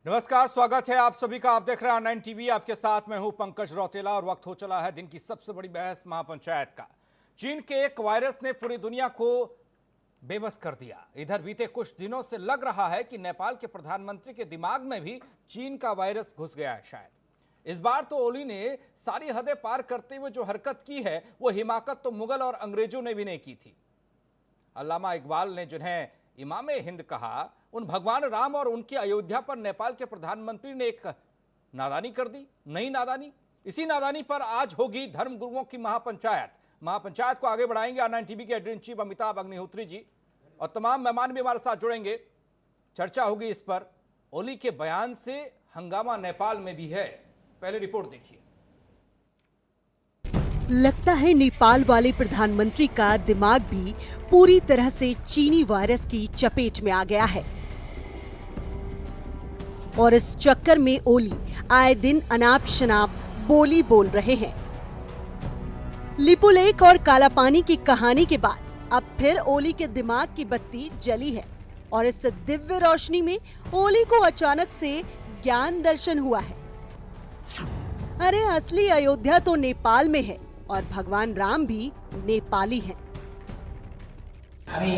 नमस्कार, स्वागत है आप सभी का। आप देख रहे हैं ऑनलाइन टीवी। आपके साथ मैं हूं पंकज रौतेला और वक्त हो चला है दिन की सबसे बड़ी बहस महापंचायत का। चीन के एक वायरस ने पूरी दुनिया को बेबस कर दिया। इधर बीते कुछ दिनों से लग रहा है कि नेपाल के प्रधानमंत्री के दिमाग में भी चीन का वायरस घुस गया है शायद। इस बार तो ओली ने सारी हदें पार करते हुए जो हरकत की है वो हिमाकत तो मुगल और अंग्रेजों ने भी नहीं की थी। अल्लामा इकबाल ने जिन्हें इमाम हिंद कहा, उन भगवान राम और उनकी अयोध्या पर नेपाल के प्रधानमंत्री ने एक नादानी कर दी, नई नादानी। इसी नादानी पर आज होगी धर्मगुरुओं की महापंचायत को आगे बढ़ाएंगे ऑनलाइन टीवी के editor in chief Amitabh Agnihotri ji और तमाम मेहमान भी हमारे साथ जुड़ेंगे। चर्चा होगी इस पर। ओली के बयान से हंगामा नेपाल में भी है। पहले रिपोर्ट देखिए। लगता है नेपाल वाले प्रधानमंत्री का दिमाग भी पूरी तरह से चीनी वायरस की चपेट में आ गया है और इस चक्कर में ओली आए दिन अनाप शनाप बोली बोल रहे हैं। लिपुलेख और काला पानी की कहानी के बाद अब फिर ओली के दिमाग की बत्ती जली है और इस दिव्य रोशनी में ओली को अचानक से ज्ञान दर्शन हुआ है। अरे असली अयोध्या तो नेपाल में है और भगवान राम भी नेपाली हैं। हामी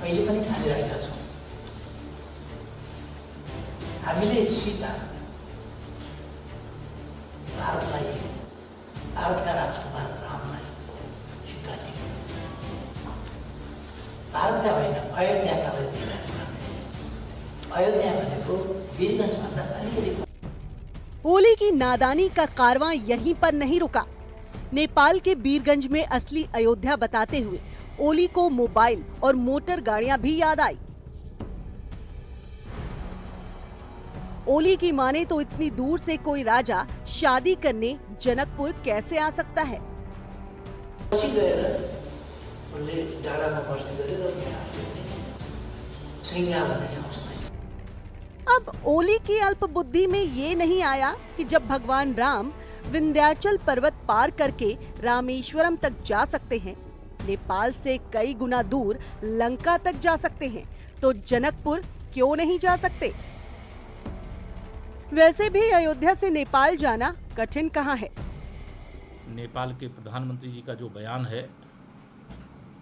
पहिले पनि ठानिरहेका छौँ, हामीले सीता भारतलाई, भारतका राजकुमार रामलाई सीता दियौँ। भारतका होइन, अयोध्याका दियौँ। अयोध्या भनेको वीरगञ्जभन्दा अलिकति। ओली की नादानी का कारवां यहीं पर नहीं रुका। नेपाल के बीरगंज में असली अयोध्या बताते हुए ओली को मोबाइल और मोटर गाड़ियां भी याद आई। ओली की माने तो इतनी दूर से कोई राजा शादी करने जनकपुर कैसे आ सकता है? अब ओली की अल्प बुद्धि में ये नहीं आया कि जब भगवान राम विंध्याचल पर्वत पार करके रामेश्वरम तक जा सकते हैं, नेपाल से कई गुना दूर लंका तक जा सकते हैं, तो जनकपुर क्यों नहीं जा सकते? वैसे भी अयोध्या से नेपाल जाना कठिन कहाँ है। नेपाल के प्रधानमंत्री जी का जो बयान है,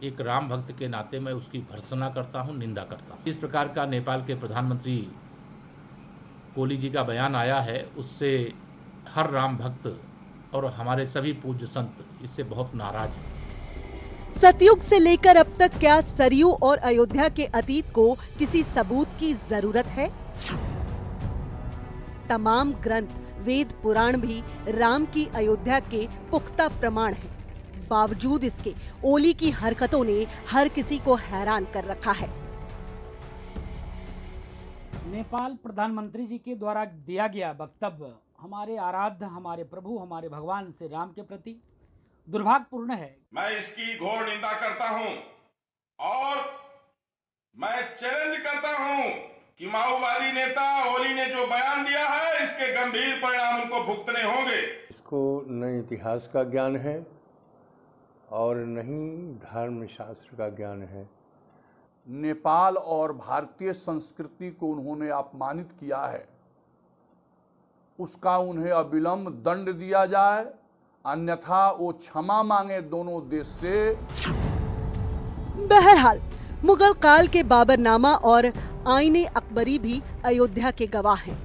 एक राम भक्त के नाते मैं उसकी भर्त्सना करता हूँ, निंदा करता हूँ। इस प्रकार का नेपाल के प्रधानमंत्री ओली जी का बयान आया है, उससे हर राम भक्त और हमारे सभी पूज्य संत इससे बहुत नाराज हैं। सतयुग से लेकर अब तक क्या सरयू और अयोध्या के अतीत को किसी सबूत की जरूरत है? तमाम ग्रंथ, वेद, पुराण भी राम की अयोध्या के पुख्ता प्रमाण हैं। बावजूद इसके ओली की हरकतों ने हर किसी को हैरान कर रखा है। नेपाल प्रधानमंत्री जी के द्वारा दिया गया वक्तव्य हमारे आराध्य, हमारे प्रभु, हमारे भगवान श्री राम के प्रति दुर्भाग्यपूर्ण है। मैं इसकी घोर निंदा करता हूं और मैं चैलेंज करता हूं कि माओवादी नेता ओली ने जो बयान दिया है, इसके गंभीर परिणाम उनको भुगतने होंगे। इसको न इतिहास का ज्ञान है और न ही धर्म शास्त्र का ज्ञान है। नेपाल और भारतीय संस्कृति को उन्होंने अपमानित किया है, उसका उन्हें अविलंब दंड दिया जाए, अन्यथा वो क्षमा मांगे दोनों देश से। बहरहाल मुगल काल के बाबरनामा और आईने अकबरी भी अयोध्या के गवाह हैं।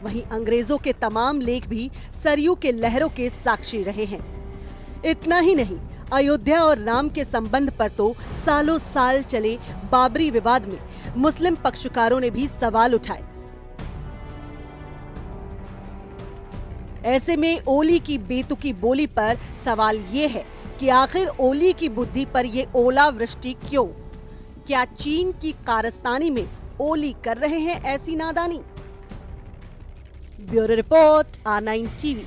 वहीं अंग्रेजों के तमाम लेख भी सरयू के लहरों के साक्षी रहे हैं। इतना ही नहीं, अयोध्या और राम के संबंध पर तो सालों साल चले बाबरी विवाद में मुस्लिम पक्षकारों ने भी सवाल उठाए। ऐसे में ओली की बेतुकी बोली पर सवाल ये है कि आखिर ओली की बुद्धि पर ये ओलावृष्टि क्यों? क्या चीन की कारस्तानी में ओली कर रहे हैं ऐसी नादानी? Bureau report, R9 TV.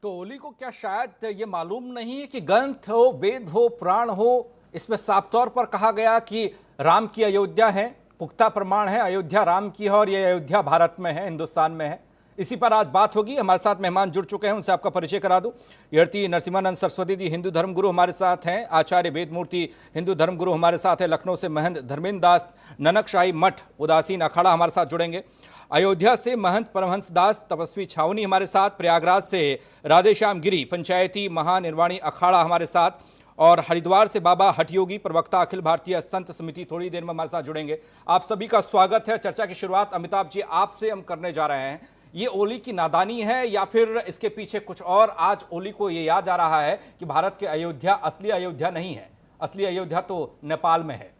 तो ओली को क्या शायद ये मालूम नहीं है कि ग्रंथ हो, वेद हो, पुराण हो, इसमें साफ तौर पर कहा गया कि राम की अयोध्या है, पुख्ता प्रमाण है, अयोध्या राम की है और ये अयोध्या भारत में है, हिंदुस्तान में है। इसी पर आज बात होगी। हमारे साथ मेहमान जुड़ चुके हैं, उनसे आपका परिचय करा दूं। यड़ती नरसिम्हानंद सरस्वती जी हिंदू धर्मगुरु हमारे साथ हैं। आचार्य वेदमूर्ति हिंदू धर्मगुरु हमारे साथ हैं। लखनऊ से महंत धर्मेंद्र दास ननकशाही मठ उदासीन अखाड़ा हमारे साथ जुड़ेंगे। अयोध्या से महंत परमहंस दास तपस्वी छावनी हमारे साथ। प्रयागराज से राधेश्याम गिरी पंचायती महानिर्वाणी अखाड़ा हमारे साथ, और हरिद्वार से बाबा हठयोगी प्रवक्ता अखिल भारतीय संत समिति थोड़ी देर में हमारे साथ जुड़ेंगे। आप सभी का स्वागत है। चर्चा की शुरुआत अमिताभ जी आपसे हम करने जा रहे हैं। ये ओली की नादानी है या फिर इसके पीछे कुछ और? आज ओली को ये याद आ रहा है कि भारत के अयोध्या असली अयोध्या नहीं है, असली अयोध्या तो नेपाल में है।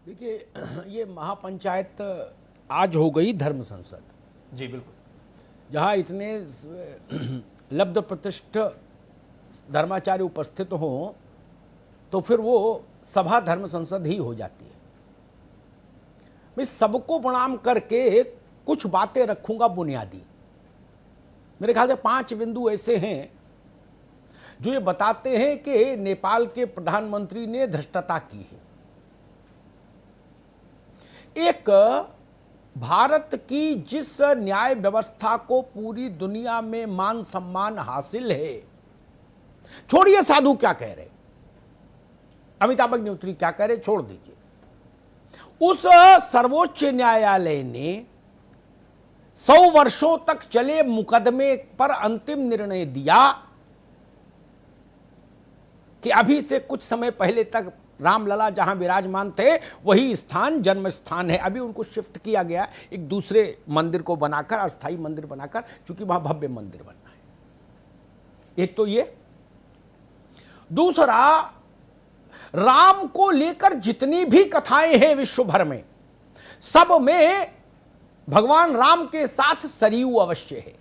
देखिए, ये महापंचायत आज हो गई धर्म संसद। जी बिल्कुल। जहाँ इतने लब्ध प्रतिष्ठ धर्माचार्य उपस्थित हों तो फिर वो सभा धर्म संसद ही हो जाती है। मैं सबको प्रणाम करके कुछ बातें रखूंगा बुनियादी। मेरे ख्याल से 5 बिंदु ऐसे हैं जो ये बताते हैं कि नेपाल के प्रधानमंत्री ने धृष्टता की है। एक, भारत की जिस न्याय व्यवस्था को पूरी दुनिया में मान सम्मान हासिल है, छोड़िए साधु क्या कह रहे, अमिताभ अग्निहोत्री क्या कह रहे, छोड़ दीजिए, उस सर्वोच्च न्यायालय ने 100 वर्षों तक चले मुकदमे पर अंतिम निर्णय दिया कि अभी से कुछ समय पहले तक रामलला जहां विराजमान थे वही स्थान जन्म स्थान है। अभी उनको शिफ्ट किया गया एक दूसरे मंदिर को बनाकर, अस्थाई मंदिर बनाकर, क्योंकि वहां भव्य मंदिर बनना है। एक तो ये। दूसरा, राम को लेकर जितनी भी कथाएं हैं विश्व भर में, सब में भगवान राम के साथ सरयू अवश्य है।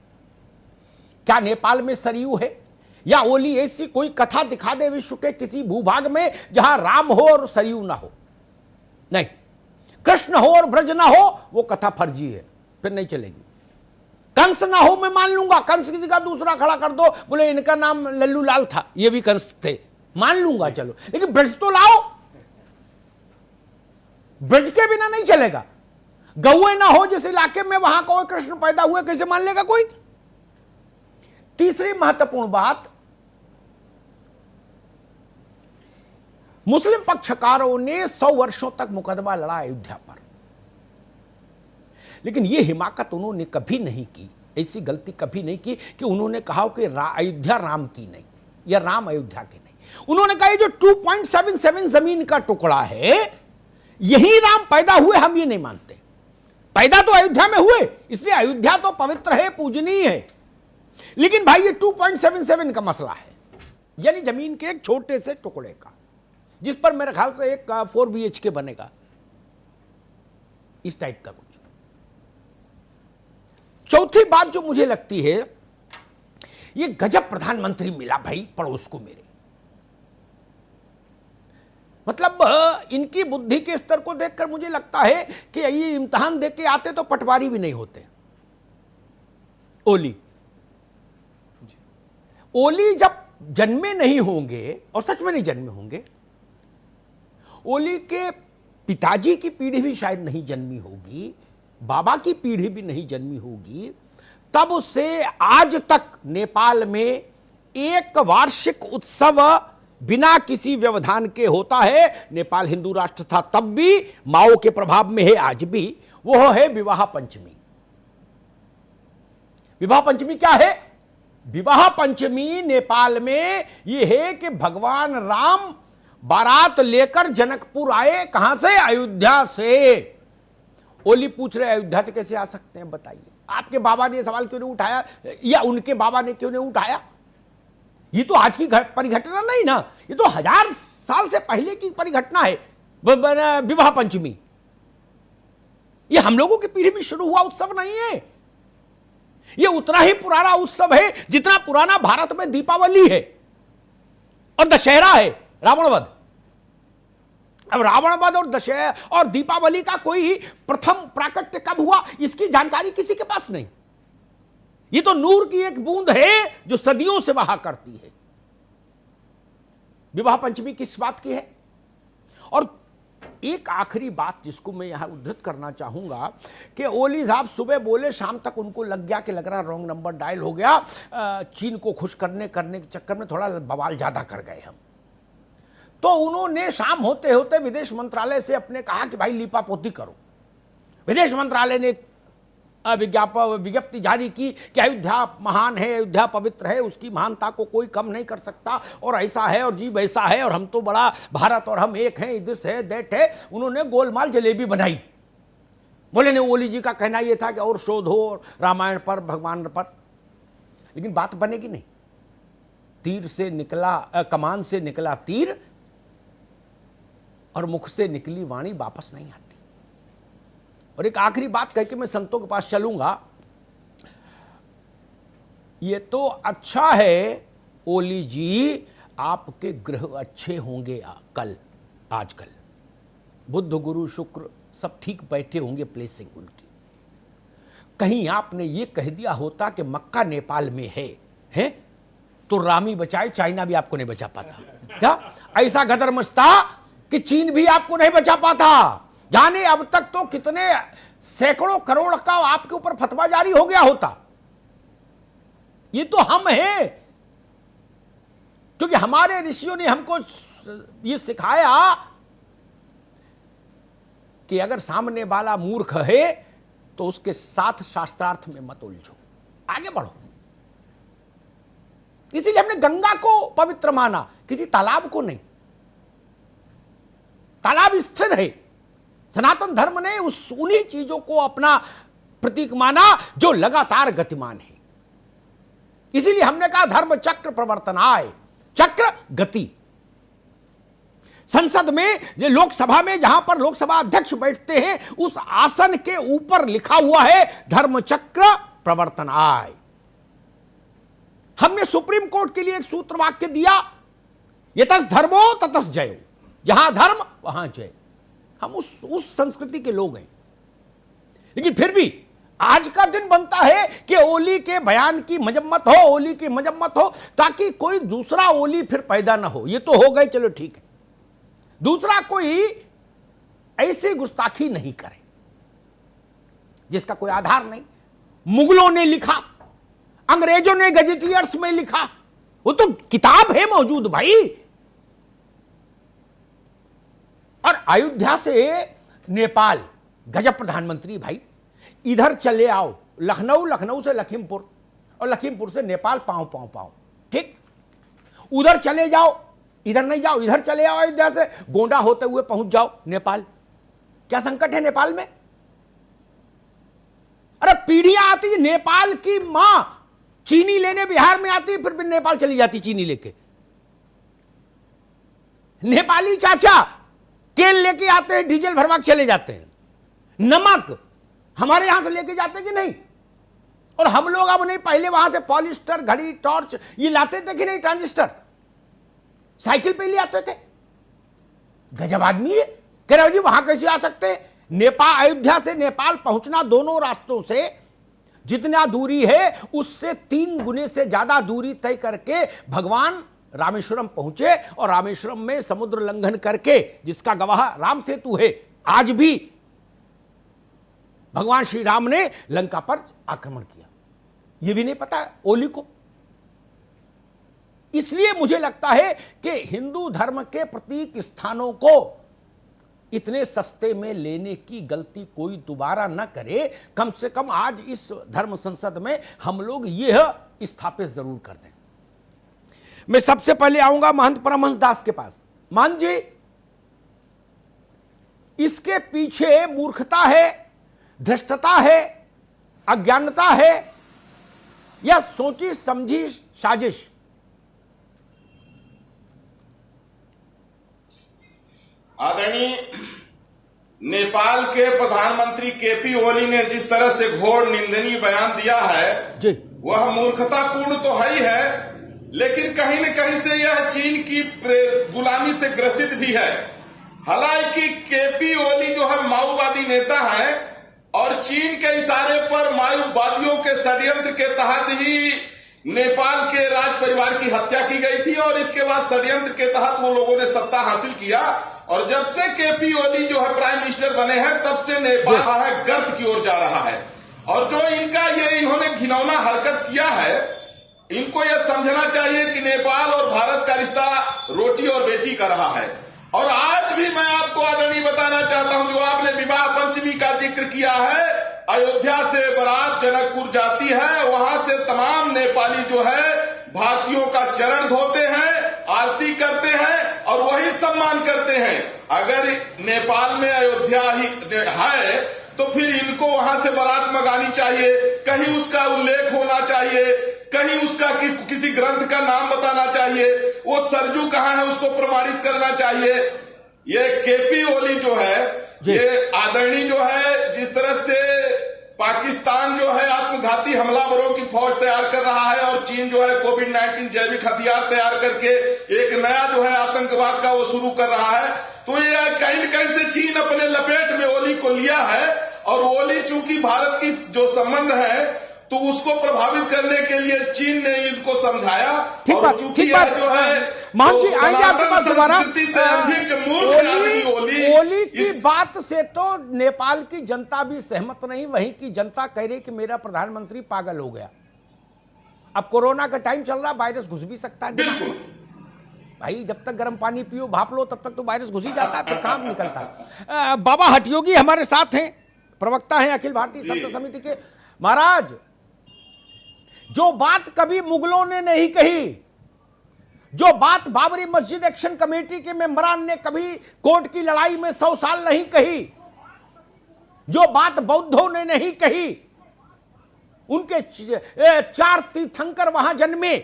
क्या नेपाल में सरयू है? या ओली ऐसी कोई कथा दिखा दे विश्व के किसी भूभाग में जहां राम हो और सरयू ना हो? नहीं। कृष्ण हो और ब्रज ना हो, वो कथा फर्जी है, फिर नहीं चलेगी। कंस ना हो मैं मान लूंगा, कंस की जगह दूसरा खड़ा कर दो, बोले इनका नाम लल्लू लाल था, ये भी कंस थे, मान लूंगा, चलो, लेकिन ब्रज तो लाओ। ब्रज के बिना नहीं चलेगा। गौए ना हो जिस इलाके में, वहां कोई कृष्ण पैदा हुए, कैसे मान लेगा कोई? तीसरी महत्वपूर्ण बात, मुस्लिम पक्षकारों ने 100 वर्षों तक मुकदमा लड़ा अयोध्या पर, लेकिन यह हिमाकत उन्होंने कभी नहीं की, ऐसी गलती कभी नहीं की कि उन्होंने कहा कि अयोध्या राम की नहीं या राम अयोध्या की नहीं। उन्होंने कहा ये जो 2.77 जमीन का टुकड़ा है, यही राम पैदा हुए, हम ये नहीं मानते। पैदा तो अयोध्या में हुए, इसलिए अयोध्या तो पवित्र है, पूजनीय है, लेकिन भाई ये 2.77 का मसला है, यानी जमीन के एक छोटे से टुकड़े का, जिस पर मेरे ख्याल से एक 4 BHK बनेगा, इस टाइप का कुछ। चौथी बात जो मुझे लगती है, ये गजब प्रधानमंत्री मिला भाई पड़ोस को मेरे। मतलब इनकी बुद्धि के स्तर को देखकर मुझे लगता है कि ये इम्तिहान दे के आते तो पटवारी भी नहीं होते। ओली जब जन्मे नहीं होंगे, और सच में नहीं जन्मे होंगे, ओली के पिताजी की पीढ़ी भी शायद नहीं जन्मी होगी, बाबा की पीढ़ी भी नहीं जन्मी होगी, तब से आज तक नेपाल में एक वार्षिक उत्सव बिना किसी व्यवधान के होता है। नेपाल हिंदू राष्ट्र था तब भी, माओ के प्रभाव में है आज भी, वो है विवाह पंचमी। विवाह पंचमी क्या है? विवाह पंचमी नेपाल में यह है कि भगवान राम बारात लेकर जनकपुर आए। कहां से? अयोध्या से। ओली पूछ रहे अयोध्या से कैसे आ सकते हैं, बताइए। आपके बाबा ने सवाल क्यों नहीं उठाया, या उनके बाबा ने क्यों नहीं उठाया? ये तो आज की परिघटना नहीं ना, ये तो 1000 साल से पहले की परिघटना है विवाह पंचमी। ये हम लोगों की पीढ़ी में शुरू हुआ उत्सव नहीं है। ये उतना ही पुराना उत्सव है जितना पुराना भारत में दीपावली है और दशहरा है, रावणवध। अब रावणवध और दशहरा और दीपावली का कोई प्रथम प्राकट्य कब हुआ, इसकी जानकारी किसी के पास नहीं। ये तो नूर की एक बूंद है जो सदियों से बहा करती है। विवाह पंचमी किस बात की है? और एक आखिरी बात जिसको मैं यहां उद्धृत करना चाहूंगा कि ओली साहब सुबह बोले, शाम तक उनको लग गया कि लग रहा रॉन्ग नंबर डायल हो गया, चीन को खुश करने के चक्कर में थोड़ा बवाल ज्यादा कर गए हम। तो उन्होंने शाम होते होते विदेश मंत्रालय से अपने कहा कि भाई लीपापोती करो। विदेश मंत्रालय ने विज्ञप्ति जारी की कि अयोध्या महान है, अयोध्या पवित्र है, उसकी महानता को कोई कम नहीं कर सकता, और ऐसा है और जी वैसा है, और हम तो बड़ा भारत और हम एक हैं, दिस है दैट है। उन्होंने गोलमाल जलेबी बनाई। बोले ने ओली जी का कहना यह था कि और शोध हो रामायण पर, भगवान पर, लेकिन बात बनेगी नहीं। तीर से निकला, कमान से निकला तीर और मुख से निकली वाणी वापस नहीं आती। और एक आखिरी बात कह के मैं संतों के पास चलूंगा। ये तो अच्छा है ओली जी, आपके ग्रह अच्छे होंगे कल, आजकल बुध गुरु शुक्र सब ठीक बैठे होंगे, प्लेसिंग उनकी। कहीं आपने ये कह दिया होता कि मक्का नेपाल में है तो रामी बचाए, चाइना भी आपको नहीं बचा पाता। क्या ऐसा गदर मस्ता कि चीन भी आपको नहीं बचा पाता। जाने अब तक तो कितने सैकड़ों करोड़ का आपके ऊपर फतवा जारी हो गया होता। ये तो हम हैं, क्योंकि हमारे ऋषियों ने हमको ये सिखाया कि अगर सामने वाला मूर्ख है तो उसके साथ शास्त्रार्थ में मत उलझो, आगे बढ़ो। इसीलिए हमने गंगा को पवित्र माना, किसी तालाब को नहीं। तालाब स्थिर है। सनातन धर्म ने उन्हीं चीजों को अपना प्रतीक माना जो लगातार गतिमान है। इसीलिए हमने कहा धर्म चक्र प्रवर्तनाय, चक्र गति। संसद में, ये लोकसभा में, जहां पर लोकसभा अध्यक्ष बैठते हैं, उस आसन के ऊपर लिखा हुआ है धर्म चक्र प्रवर्तनाय। हमने सुप्रीम कोर्ट के लिए एक सूत्र वाक्य दिया, यतस् धर्मो ततस् जयो, जहां धर्म वहां जय। हम उस संस्कृति के लोग हैं। लेकिन फिर भी आज का दिन बनता है कि ओली के बयान की मजम्मत हो, ओली की मजम्मत हो, ताकि कोई दूसरा ओली फिर पैदा ना हो। ये तो हो गए, चलो ठीक है, दूसरा कोई ऐसी गुस्ताखी नहीं करे जिसका कोई आधार नहीं। मुगलों ने लिखा, अंग्रेजों ने गजेटियर्स में लिखा, वो तो किताब है मौजूद भाई। और अयोध्या से नेपाल, गजब प्रधानमंत्री भाई। इधर चले आओ लखनऊ, लखनऊ से लखीमपुर, और लखीमपुर से नेपाल, पांव पांव पांव, ठीक। उधर चले जाओ, इधर नहीं जाओ, इधर चले आओ, अयोध्या से गोंडा होते हुए पहुंच जाओ नेपाल। क्या संकट है नेपाल में? अरे पीढ़ियां आती, नेपाल की मां चीनी लेने बिहार में आती, फिर नेपाल चली जाती चीनी लेके। नेपाली चाचा तेल लेके आते हैं, डीजल भरवा के चले जाते हैं। नमक हमारे यहां से लेके जाते कि नहीं? और हम लोग अब नहीं, पहले वहां से पॉलिस्टर, घड़ी, टॉर्च ये लाते थे कि नहीं? ट्रांजिस्टर साइकिल पे ले आते थे। गजब आदमी है। कह रहे हो जी वहां कैसे आ सकते हैं? नेपाल, अयोध्या से नेपाल पहुंचना दोनों रास्तों से जितना दूरी है उससे 3 गुने से ज्यादा दूरी तय करके भगवान रामेश्वरम पहुंचे, और रामेश्वरम में समुद्र लंघन करके, जिसका गवाह राम सेतु है, आज भी भगवान श्री राम ने लंका पर आक्रमण किया। यह भी नहीं पता ओली को। इसलिए मुझे लगता है कि हिंदू धर्म के प्रतीक स्थानों को इतने सस्ते में लेने की गलती कोई दोबारा न करे। कम से कम आज इस धर्म संसद में हम लोग यह स्थापित जरूर कर दें। मैं सबसे पहले आऊंगा महंत परमहंस दास के पास। महंत जी, इसके पीछे मूर्खता है, धृष्टता है, अज्ञानता है, या सोची समझी साजिश? आदरणीय नेपाल के प्रधानमंत्री केपी ओली ने जिस तरह से घोर निंदनीय बयान दिया है जी, वह मूर्खतापूर्ण तो है ही है, लेकिन कहीं न कहीं से यह चीन की गुलामी से ग्रसित भी है। हालांकि केपी ओली जो है माओवादी नेता है, और चीन के इशारे पर माओवादियों के षड्यंत्र के तहत ही नेपाल के राज परिवार की हत्या की गई थी, और इसके बाद षड्यंत्र के तहत वो लोगों ने सत्ता हासिल किया, और जब से केपी ओली जो है प्राइम मिनिस्टर बने हैं तब से नेपाल है गर्त की ओर जा रहा है। और जो इन्होंने घिनौना हरकत किया है, इनको यह समझना चाहिए कि नेपाल और भारत का रिश्ता रोटी और बेटी का रहा है। और आज भी मैं आपको आदरणीय बताना चाहता हूं, जो आपने विवाह पंचमी का जिक्र किया है, अयोध्या से बारात जनकपुर जाती है, वहां से तमाम नेपाली जो है भारतीयों का चरण धोते हैं, आरती करते हैं और वही सम्मान करते हैं। अगर नेपाल में अयोध्या ही है तो फिर इनको वहां से बारात मंगानी चाहिए, कहीं उसका उल्लेख होना चाहिए, कहीं उसका किसी ग्रंथ का नाम बताना चाहिए, वो सरजू कहाँ है उसको प्रमाणित करना चाहिए। ये केपी ओली जो है, ये आदरणीय जो है, जिस तरह से पाकिस्तान जो है आत्मघाती हमलावरों की फौज तैयार कर रहा है और चीन जो है कोविड-19 जैविक हथियार तैयार करके एक नया जो है आतंकवाद का वो शुरू कर रहा है, तो ये कहीं न कहीं से चीन अपने लपेट में ओली को लिया है। और ओली चूंकि भारत की जो संबंध है तो उसको प्रभावित करने के लिए चीन ने इनको समझाया। और चूंकि यह जो है मान जी आएंगे आपके पास दोबारा। ओली की बात से तो नेपाल की जनता भी सहमत नहीं, वहीं की जनता कह रही कि मेरा प्रधानमंत्री पागल हो गया। अब कोरोना का टाइम चल रहा, वायरस घुस भी सकता है। बिल्कुल भाई, जब तक गर्म पानी पियो भाप लो तब तक तो वायरस घुस ही जाता है, फिर काम निकलता। बाबा हटयोगी हमारे साथ हैं, प्रवक्ता हैं अखिल भारतीय संत समिति के। महाराज, जो बात कभी मुगलों ने नहीं कही, जो बात बाबरी मस्जिद एक्शन कमेटी के मेंबरान ने कभी कोर्ट की लड़ाई में 100 साल नहीं कही, जो बात बौद्धों ने नहीं कही, उनके 4 तीर्थंकर वहां जन्मे,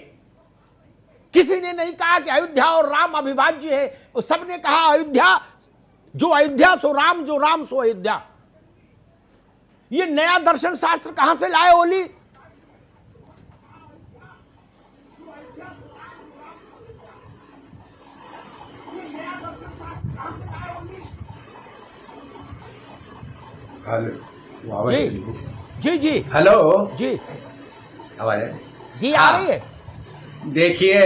किसी ने नहीं कहा कि अयोध्या और राम अविभाज्य है। सबने कहा अयोध्या, जो अयोध्या सो राम, जो राम सो अयोध्या। ये नया दर्शन शास्त्र कहां से लाए ओली? हेलो जी जी हेलो जी आवाज जी आ रही है। देखिए,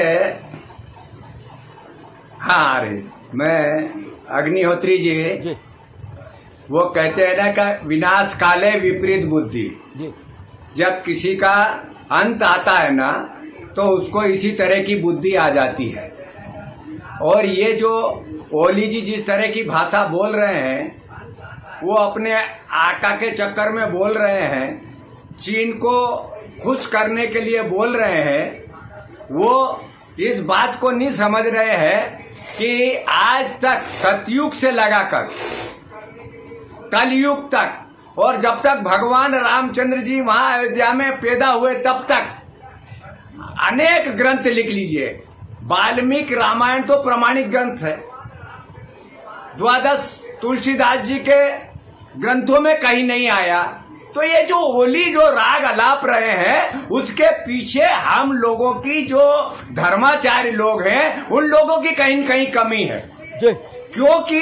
हाँ आ रही। मैं अग्निहोत्री जी, वो कहते हैं ना कि विनाश काले विपरीत बुद्धि। जब किसी का अंत आता है ना तो उसको इसी तरह की बुद्धि आ जाती है। और ये जो ओली जी जिस तरह की भाषा बोल रहे हैं, वो अपने आका के चक्कर में बोल रहे हैं, चीन को खुश करने के लिए बोल रहे हैं। वो इस बात को नहीं समझ रहे हैं कि आज तक सतयुग से लगाकर कलयुग तक, और जब तक भगवान रामचंद्र जी वहां अयोध्या में पैदा हुए तब तक अनेक ग्रंथ लिख लीजिए। वाल्मीकि रामायण तो प्रमाणिक ग्रंथ है, द्वादश तुलसीदास जी के ग्रंथों में कहीं नहीं आया। तो ये जो ओली जो राग अलाप रहे हैं, उसके पीछे हम लोगों की जो धर्माचार्य लोग हैं, उन लोगों की कहीं न कहीं कमी है। क्योंकि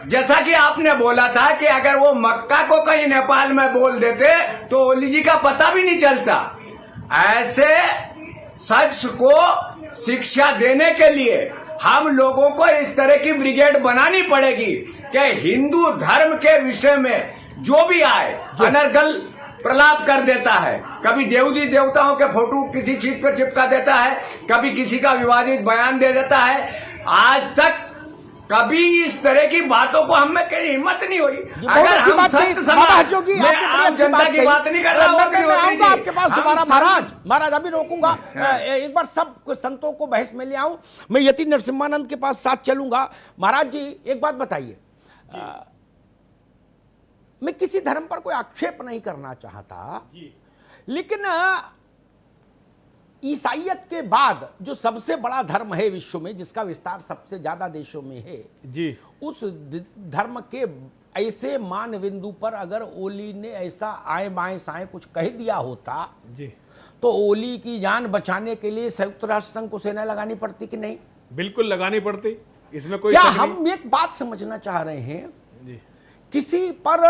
जैसा कि आपने बोला था कि अगर वो मक्का को कहीं नेपाल में बोल देते तो ओली जी का पता भी नहीं चलता। ऐसे शख्स को शिक्षा देने के लिए हम लोगों को इस तरह की ब्रिगेड बनानी पड़ेगी कि हिंदू धर्म के विषय में जो भी आए अनर्गल प्रलाप कर देता है। कभी देवी देवताओं के फोटो किसी चीज पर चिपका देता है, कभी किसी का विवादित बयान दे देता है। आज तक कभी इस तरह की बातों को हमें कहीं हिम्मत नहीं हुई। अगर हम संत समाज, मैं आम जनता की बात नहीं कर रहा हूँ। आपके पास दोबारा महाराज अभी रोकूंगा, एक बार सब संतों को बहस में ले आऊं। मैं यति नरसिम्हानंद के पास साथ चलूंगा। महाराज जी, एक बात बताइए, मैं किसी धर्म पर कोई आक्षेप नहीं करना चाहता, लेकिन ईसाइयत के बाद जो सबसे बड़ा धर्म है विश्व में, जिसका विस्तार सबसे ज्यादा देशों में है जी, उस धर्म के ऐसे मान बिंदु पर अगर ओली ने ऐसा आए बाएं साएं कुछ कह दिया होता जी, तो ओली की जान बचाने के लिए संयुक्त राष्ट्र संघ को सेना लगानी पड़ती कि नहीं? बिल्कुल लगानी पड़ती, इसमें कोई क्या हम एक बात समझना चाह रहे हैं जी, किसी पर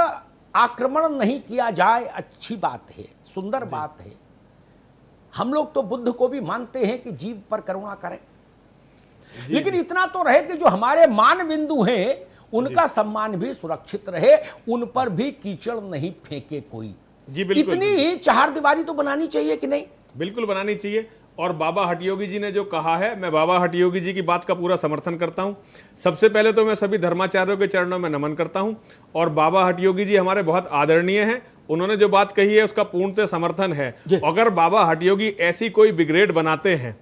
आक्रमण नहीं किया जाए, अच्छी बात है, सुंदर बात है। हम लोग तो बुद्ध को भी मानते हैं कि जीव पर करुणा करें, लेकिन इतना तो रहे कि जो हमारे मान बिंदु हैं उनका सम्मान भी सुरक्षित रहे, उन पर भी कीचड़ नहीं फेंके कोई। जी बिल्कुल, इतनी ही चार दीवारी तो बनानी चाहिए कि नहीं? बिल्कुल बनानी चाहिए। और बाबा हठयोगी जी ने जो कहा है, मैं बाबा हठयोगी जी की बात का पूरा समर्थन करता हूं। सबसे पहले तो मैं सभी धर्माचार्यों के चरणों में नमन करता हूं, और बाबा हठयोगी जी हमारे बहुत आदरणीय हैं। उन्होंने जो बात कही है उसका पूर्णतः समर्थन है। अगर बाबा हठयोगी ऐसी कोई ब्रिगेड बनाते हैं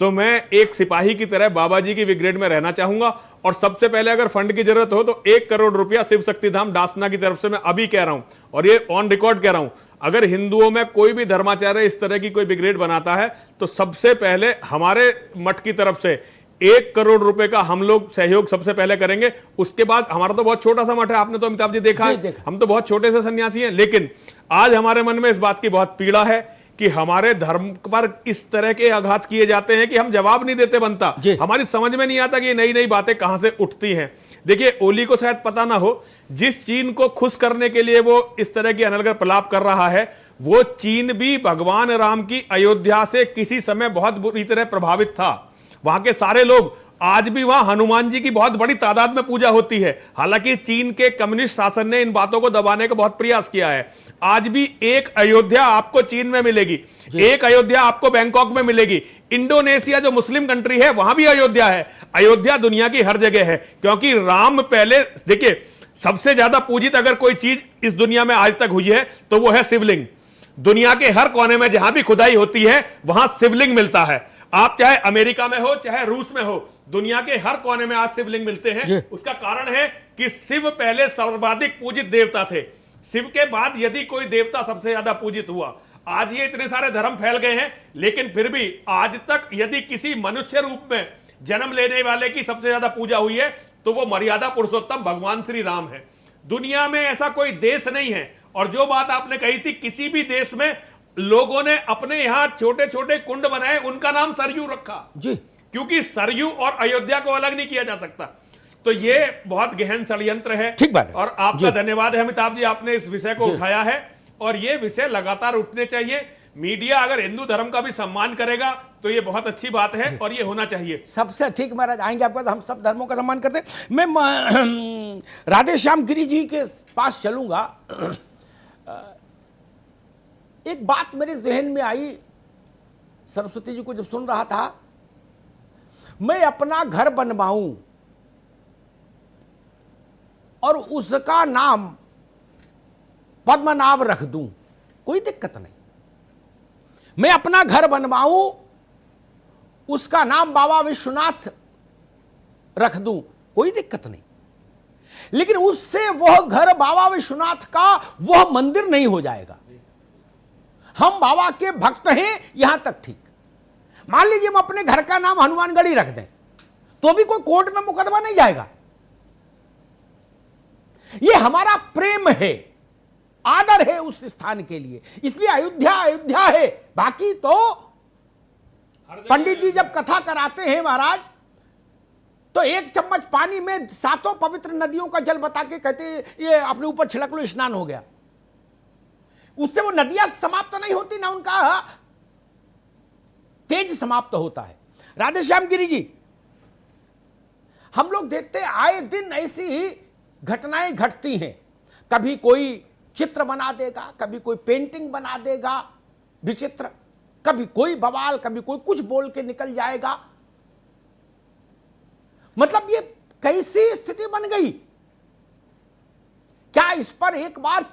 तो मैं एक सिपाही की तरह बाबा जी की ब्रिगेड में रहना चाहूंगा। और सबसे पहले अगर फंड की जरूरत हो तो 1 करोड़ रुपया शिव शक्ति धाम डासना की तरफ से मैं अभी कह रहा हूं, और ये ऑन रिकॉर्ड कह रहा हूं, अगर हिंदुओं में कोई भी धर्माचार्य इस तरह की कोई ब्रिगेड बनाता है तो सबसे पहले हमारे मठ की तरफ से 1 करोड़ रुपए का हम लोग सहयोग सबसे पहले करेंगे। उसके बाद हमारा तो बहुत छोटा सा मठ है, आपने तो अमिताभ जी देखा है, हम तो बहुत छोटे से सन्यासी हैं, लेकिन आज हमारे मन में इस बात की बहुत पीड़ा है कि हमारे धर्म पर इस तरह के आघात किए जाते हैं कि हम जवाब नहीं देते बनता। हमारी समझ में नहीं आता कि ये नई नई बातें कहां से उठती हैं। देखिए, ओली को शायद पता ना हो, जिस चीन को खुश करने के लिए वो इस तरह की अनर्गल प्रलाप कर रहा है, वो चीन भी भगवान राम की अयोध्या से किसी समय बहुत बुरी तरह प्रभावित था। वहां के सारे लोग, आज भी वहां हनुमान जी की बहुत बड़ी तादाद में पूजा होती है। हालांकि चीन के कम्युनिस्ट शासन ने इन बातों को दबाने का बहुत प्रयास किया है। आज भी एक अयोध्या आपको चीन में मिलेगी, एक अयोध्या आपको बैंकॉक में मिलेगी। इंडोनेशिया जो मुस्लिम कंट्री है वहां भी अयोध्या है। अयोध्या दुनिया की हर जगह है, क्योंकि राम पहले, देखिए, सबसे ज्यादा पूजित अगर कोई चीज इस दुनिया में आज तक हुई है तो वो है शिवलिंग। दुनिया के हर कोने में जहां भी खुदाई होती है वहां शिवलिंग मिलता है। आप चाहे अमेरिका में हो चाहे रूस में हो, दुनिया के हर कोने में आज शिवलिंग मिलते हैं। उसका कारण है कि शिव पहले सर्वाधिक पूजित देवता थे। शिव के बाद यदि कोई देवता सबसे ज्यादा पूजित हुआ। आज ये इतने सारे धर्म फैल गए हैं, लेकिन फिर भी आज तक यदि किसी मनुष्य रूप में जन्म लेने वाले की सबसे ज्यादा पूजा हुई है तो वो मर्यादा पुरुषोत्तम भगवान श्री राम है। दुनिया में ऐसा कोई देश नहीं है। और जो बात आपने कही थी, किसी भी देश में लोगों ने अपने यहां छोटे छोटे कुंड बनाए, उनका नाम सरयू रखा जी, क्योंकि सरयू और अयोध्या को अलग नहीं किया जा सकता। तो ये बहुत गहन षड्यंत्र है। ठीक बात है। और आपका धन्यवाद है अमिताभ जी, आपने इस विषय को उठाया है, और ये विषय लगातार उठने चाहिए। मीडिया अगर हिंदू धर्म का भी सम्मान करेगा तो ये बहुत अच्छी बात है, और ये होना चाहिए। सबसे ठीक महाराज, आएंगे आपका, हम सब धर्मों का सम्मान करते हैं। मैं राधे श्याम गिरी जी के पास चलूंगा। एक बात मेरे जहन में आई, सरस्वती जी को जब सुन रहा था, मैं अपना घर बनवाऊं और उसका नाम पद्मनाभ रख दूं, कोई दिक्कत नहीं। मैं अपना घर बनवाऊं, उसका नाम बाबा विश्वनाथ रख दूं, कोई दिक्कत नहीं। लेकिन उससे वह घर बाबा विश्वनाथ का वह मंदिर नहीं हो जाएगा। हम बाबा के भक्त हैं यहां तक ठीक। मान लीजिए हम अपने घर का नाम हनुमानगढ़ी रख दें तो भी कोई कोर्ट में मुकदमा नहीं जाएगा। यह हमारा प्रेम है, आदर है उस स्थान के लिए, इसलिए अयोध्या अयोध्या है। बाकी तो पंडित जी जब कथा कराते हैं महाराज, तो 1 चम्मच पानी में 7 पवित्र नदियों का जल बता के कहते हैं ये अपने ऊपर छिड़क लो, स्नान हो गया। उससे वो नदियां समाप्त तो नहीं होती ना, उनका तेज समाप्त होता है। राधे श्याम गिरी जी, हम लोग देखते आए दिन ऐसी ही घटनाएं घटती हैं। कभी कोई चित्र बना देगा, कभी कोई पेंटिंग बना देगा विचित्र, कभी कोई बवाल, कभी कोई कुछ बोल के निकल जाएगा। मतलब ये कैसी स्थिति बन गई? क्या इस पर एक बार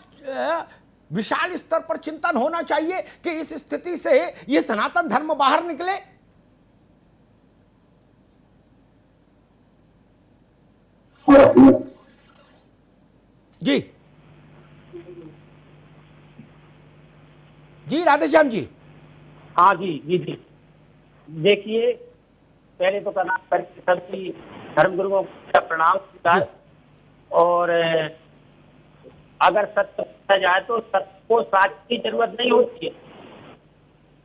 विशाल स्तर पर चिंतन होना चाहिए कि इस स्थिति से ये सनातन धर्म बाहर निकले? जी जी राधेश्याम जी। हाँ जी जी जी। देखिए, पहले तो करना सभी धर्मगुरुओं का प्रणाम स्वीकार, और अगर सत्य पूछा जाए तो सत्य को साक्ष्य की जरूरत नहीं होती है।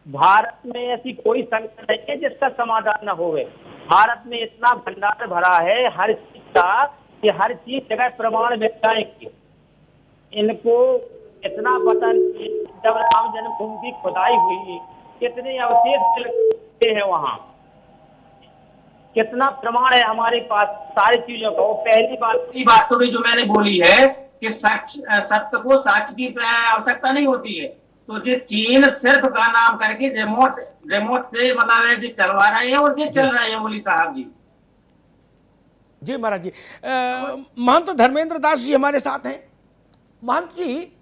भारत में ऐसी कोई संकट नहीं है जिसका समाधान न होवे। भारत में इतना भंडार भरा है हर चीज का कि हर चीज जगह प्रमाण मिल जाएंगे। इनको इतना पता नहीं, जब राम जन्मभूमि की खुदाई हुई कितने अवशेष मिलते हैं वहां, कितना प्रमाण है हमारे पास सारी चीजों का। वो पहली बात तो भी जो मैंने बोली है कि सत्य को साक्ष्य की आवश्यकता नहीं होती है। तो ये चीन सिर्फ का नाम करके रिमोट से मतलब है चलवा रहे हैं और ये चल रहे हैं ओली साहब जी। जी महाराज जी, महंत धर्मेंद्र दास जी हमारे साथ हैं। महंत जी,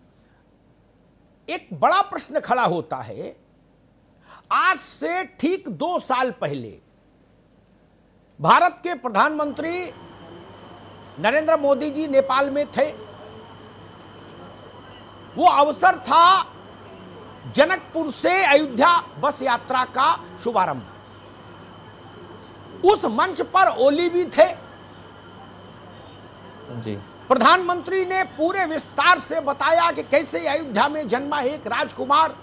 एक बड़ा प्रश्न खड़ा होता है। आज से ठीक 2 साल पहले भारत के प्रधानमंत्री नरेंद्र मोदी जी नेपाल में थे। वो अवसर था जनकपुर से अयोध्या बस यात्रा का शुभारंभ। उस मंच पर ओली भी थे जी। प्रधानमंत्री ने पूरे विस्तार से बताया कि कैसे अयोध्या में जन्मा एक राजकुमार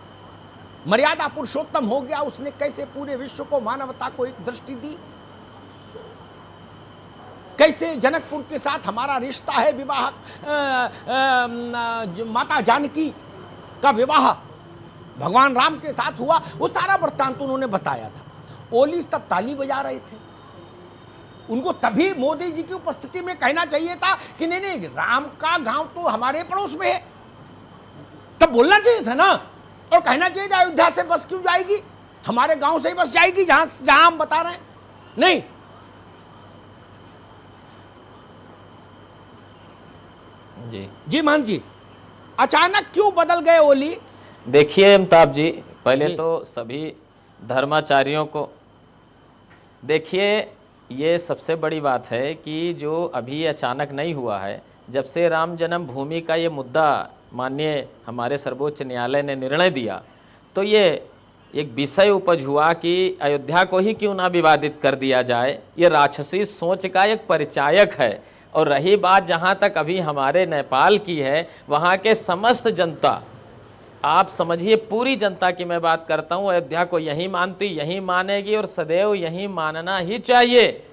मर्यादा पुरुषोत्तम हो गया। उसने कैसे पूरे विश्व को, मानवता को एक दृष्टि दी। कैसे जनकपुर के साथ हमारा रिश्ता है, विवाह माता जानकी का विवाह भगवान राम के साथ हुआ। वो सारा वृत्तांत उन्होंने बताया था। ओली तब ताली बजा रहे थे। उनको तभी मोदी जी की उपस्थिति में कहना चाहिए था कि नहीं नहीं, राम का गांव तो हमारे पड़ोस में है। तब बोलना चाहिए था ना, और कहना चाहिए था अयोध्या से बस क्यों जाएगी, हमारे गांव से ही बस जाएगी जहां हम बता रहे हैं। नहीं, जी महंत जी, अचानक क्यों बदल गए ओली? देखिए अमिताभ जी, पहले तो सभी धर्माचार्यों को देखिए, ये सबसे बड़ी बात है कि जो अभी अचानक नहीं हुआ है। जब से राम जन्म भूमि का ये मुद्दा माननीय हमारे सर्वोच्च न्यायालय ने निर्णय दिया, तो ये एक विषय उपज हुआ कि अयोध्या को ही क्यों ना विवादित कर दिया जाए। ये राक्षसी सोच का एक परिचायक है। और रही बात जहाँ तक अभी हमारे नेपाल की है, वहाँ के समस्त जनता, आप समझिए पूरी जनता की मैं बात करता हूँ, अयोध्या को यही मानती, यही मानेगी और सदैव यही मानना ही चाहिए।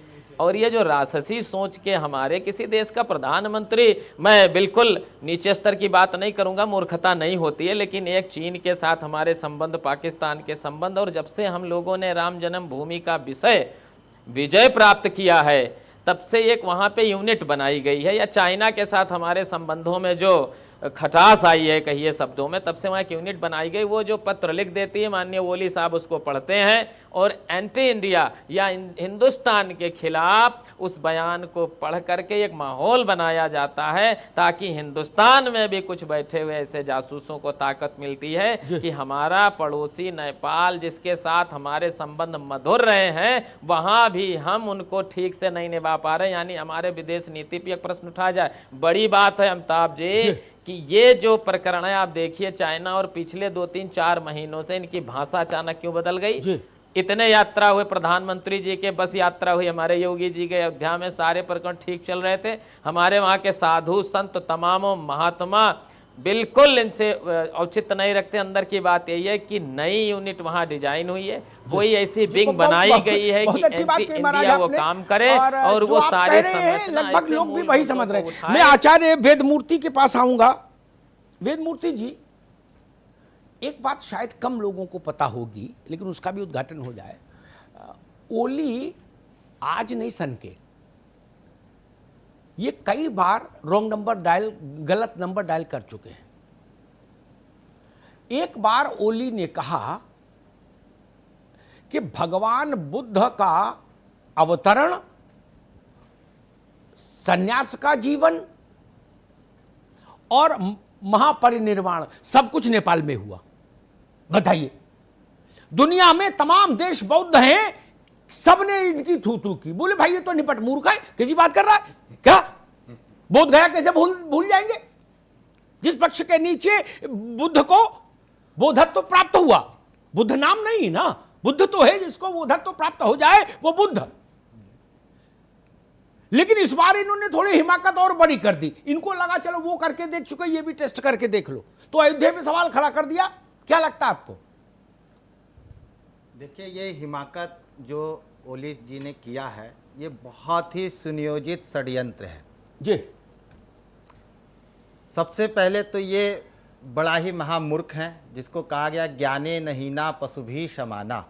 और ये जो राक्षसी सोच के हमारे किसी देश का प्रधानमंत्री, मैं बिल्कुल नीचे स्तर की बात नहीं करूंगा, मूर्खता नहीं होती है, लेकिन एक चीन के साथ हमारे संबंध, पाकिस्तान के संबंध, और जब से हम लोगों ने राम जन्मभूमि का विजय प्राप्त किया है, तब से एक वहां पे यूनिट बनाई गई है। या चाइना के साथ हमारे संबंधों में जो खटास आई है, कहिए शब्दों में, तब से वहां एक यूनिट बनाई गई। वो जो पत्र लिख देती है माननीय ओली साहब, उसको पढ़ते हैं और एंटी इंडिया या हिंदुस्तान के खिलाफ उस बयान को पढ़ करके एक माहौल बनाया जाता है, ताकि हिंदुस्तान में भी कुछ बैठे हुए ऐसे जासूसों को ताकत मिलती है कि हमारा पड़ोसी नेपाल, जिसके साथ हमारे संबंध मधुर रहे हैं, वहां भी हम उनको ठीक से नहीं निभा पा रहे। यानी हमारे विदेश नीति पर एक प्रश्न उठाया जाए। बड़ी बात है अमिताभ जी कि ये जो प्रकरण है, आप देखिए चाइना, और पिछले 2-3-4 महीनों से इनकी भाषा अचानक क्यों बदल गई। इतने यात्रा हुए प्रधानमंत्री जी के, बस यात्रा हुई हमारे योगी जी के अयोध्या में, सारे प्रकरण ठीक चल रहे थे। हमारे वहां के साधु संत, तमामों महात्मा बिल्कुल इनसे औचित्य नहीं रखते। अंदर की बात यही है कि नई यूनिट वहां डिजाइन हुई है, कोई ऐसी विंग बनाई गई है कि एंटी इंडिया वो काम करे, और वो सारे लगभग लोग भी वही समझ रहे हैं। मैं आचार्य वेदमूर्ति के पास आऊंगा। वेदमूर्ति जी, एक बात शायद कम लोगों को पता होगी, लेकिन उसका भी उद्घाटन हो जाए। ओली आज नहीं सन के, ये कई बार रॉन्ग नंबर डायल, गलत नंबर डायल कर चुके हैं। एक बार ओली ने कहा कि भगवान बुद्ध का अवतरण, सन्यास का जीवन और महापरिनिर्वाण सब कुछ नेपाल में हुआ। बताइए, दुनिया में तमाम देश बौद्ध हैं, सबने इनकी थू की। बोले भाई ये तो निपट मूर्ख है, किसी बात कर रहा है क्या? बोध गया कैसे भूल जाएंगे? जिस पक्ष के नीचे बुद्ध को बोधत्व प्राप्त हुआ, बुद्ध नाम नहीं ना, बुद्ध तो है जिसको बोधत्व प्राप्त हो जाए वो बुद्ध। लेकिन इस बार इन्होंने थोड़ी हिमाकत और बड़ी कर दी। इनको लगा चलो वो करके देख चुके, ये भी टेस्ट करके देख लो, तो अयोध्या में सवाल खड़ा कर दिया। क्या लगता है आपको? देखिए, ये हिमाकत जो ओली जी ने किया है, ये बहुत ही सुनियोजित षड्यंत्र है जी। सबसे पहले तो ये बड़ा ही महामूर्ख हैं, जिसको कहा गया ज्ञाने नहीं ना पशु भी समाना।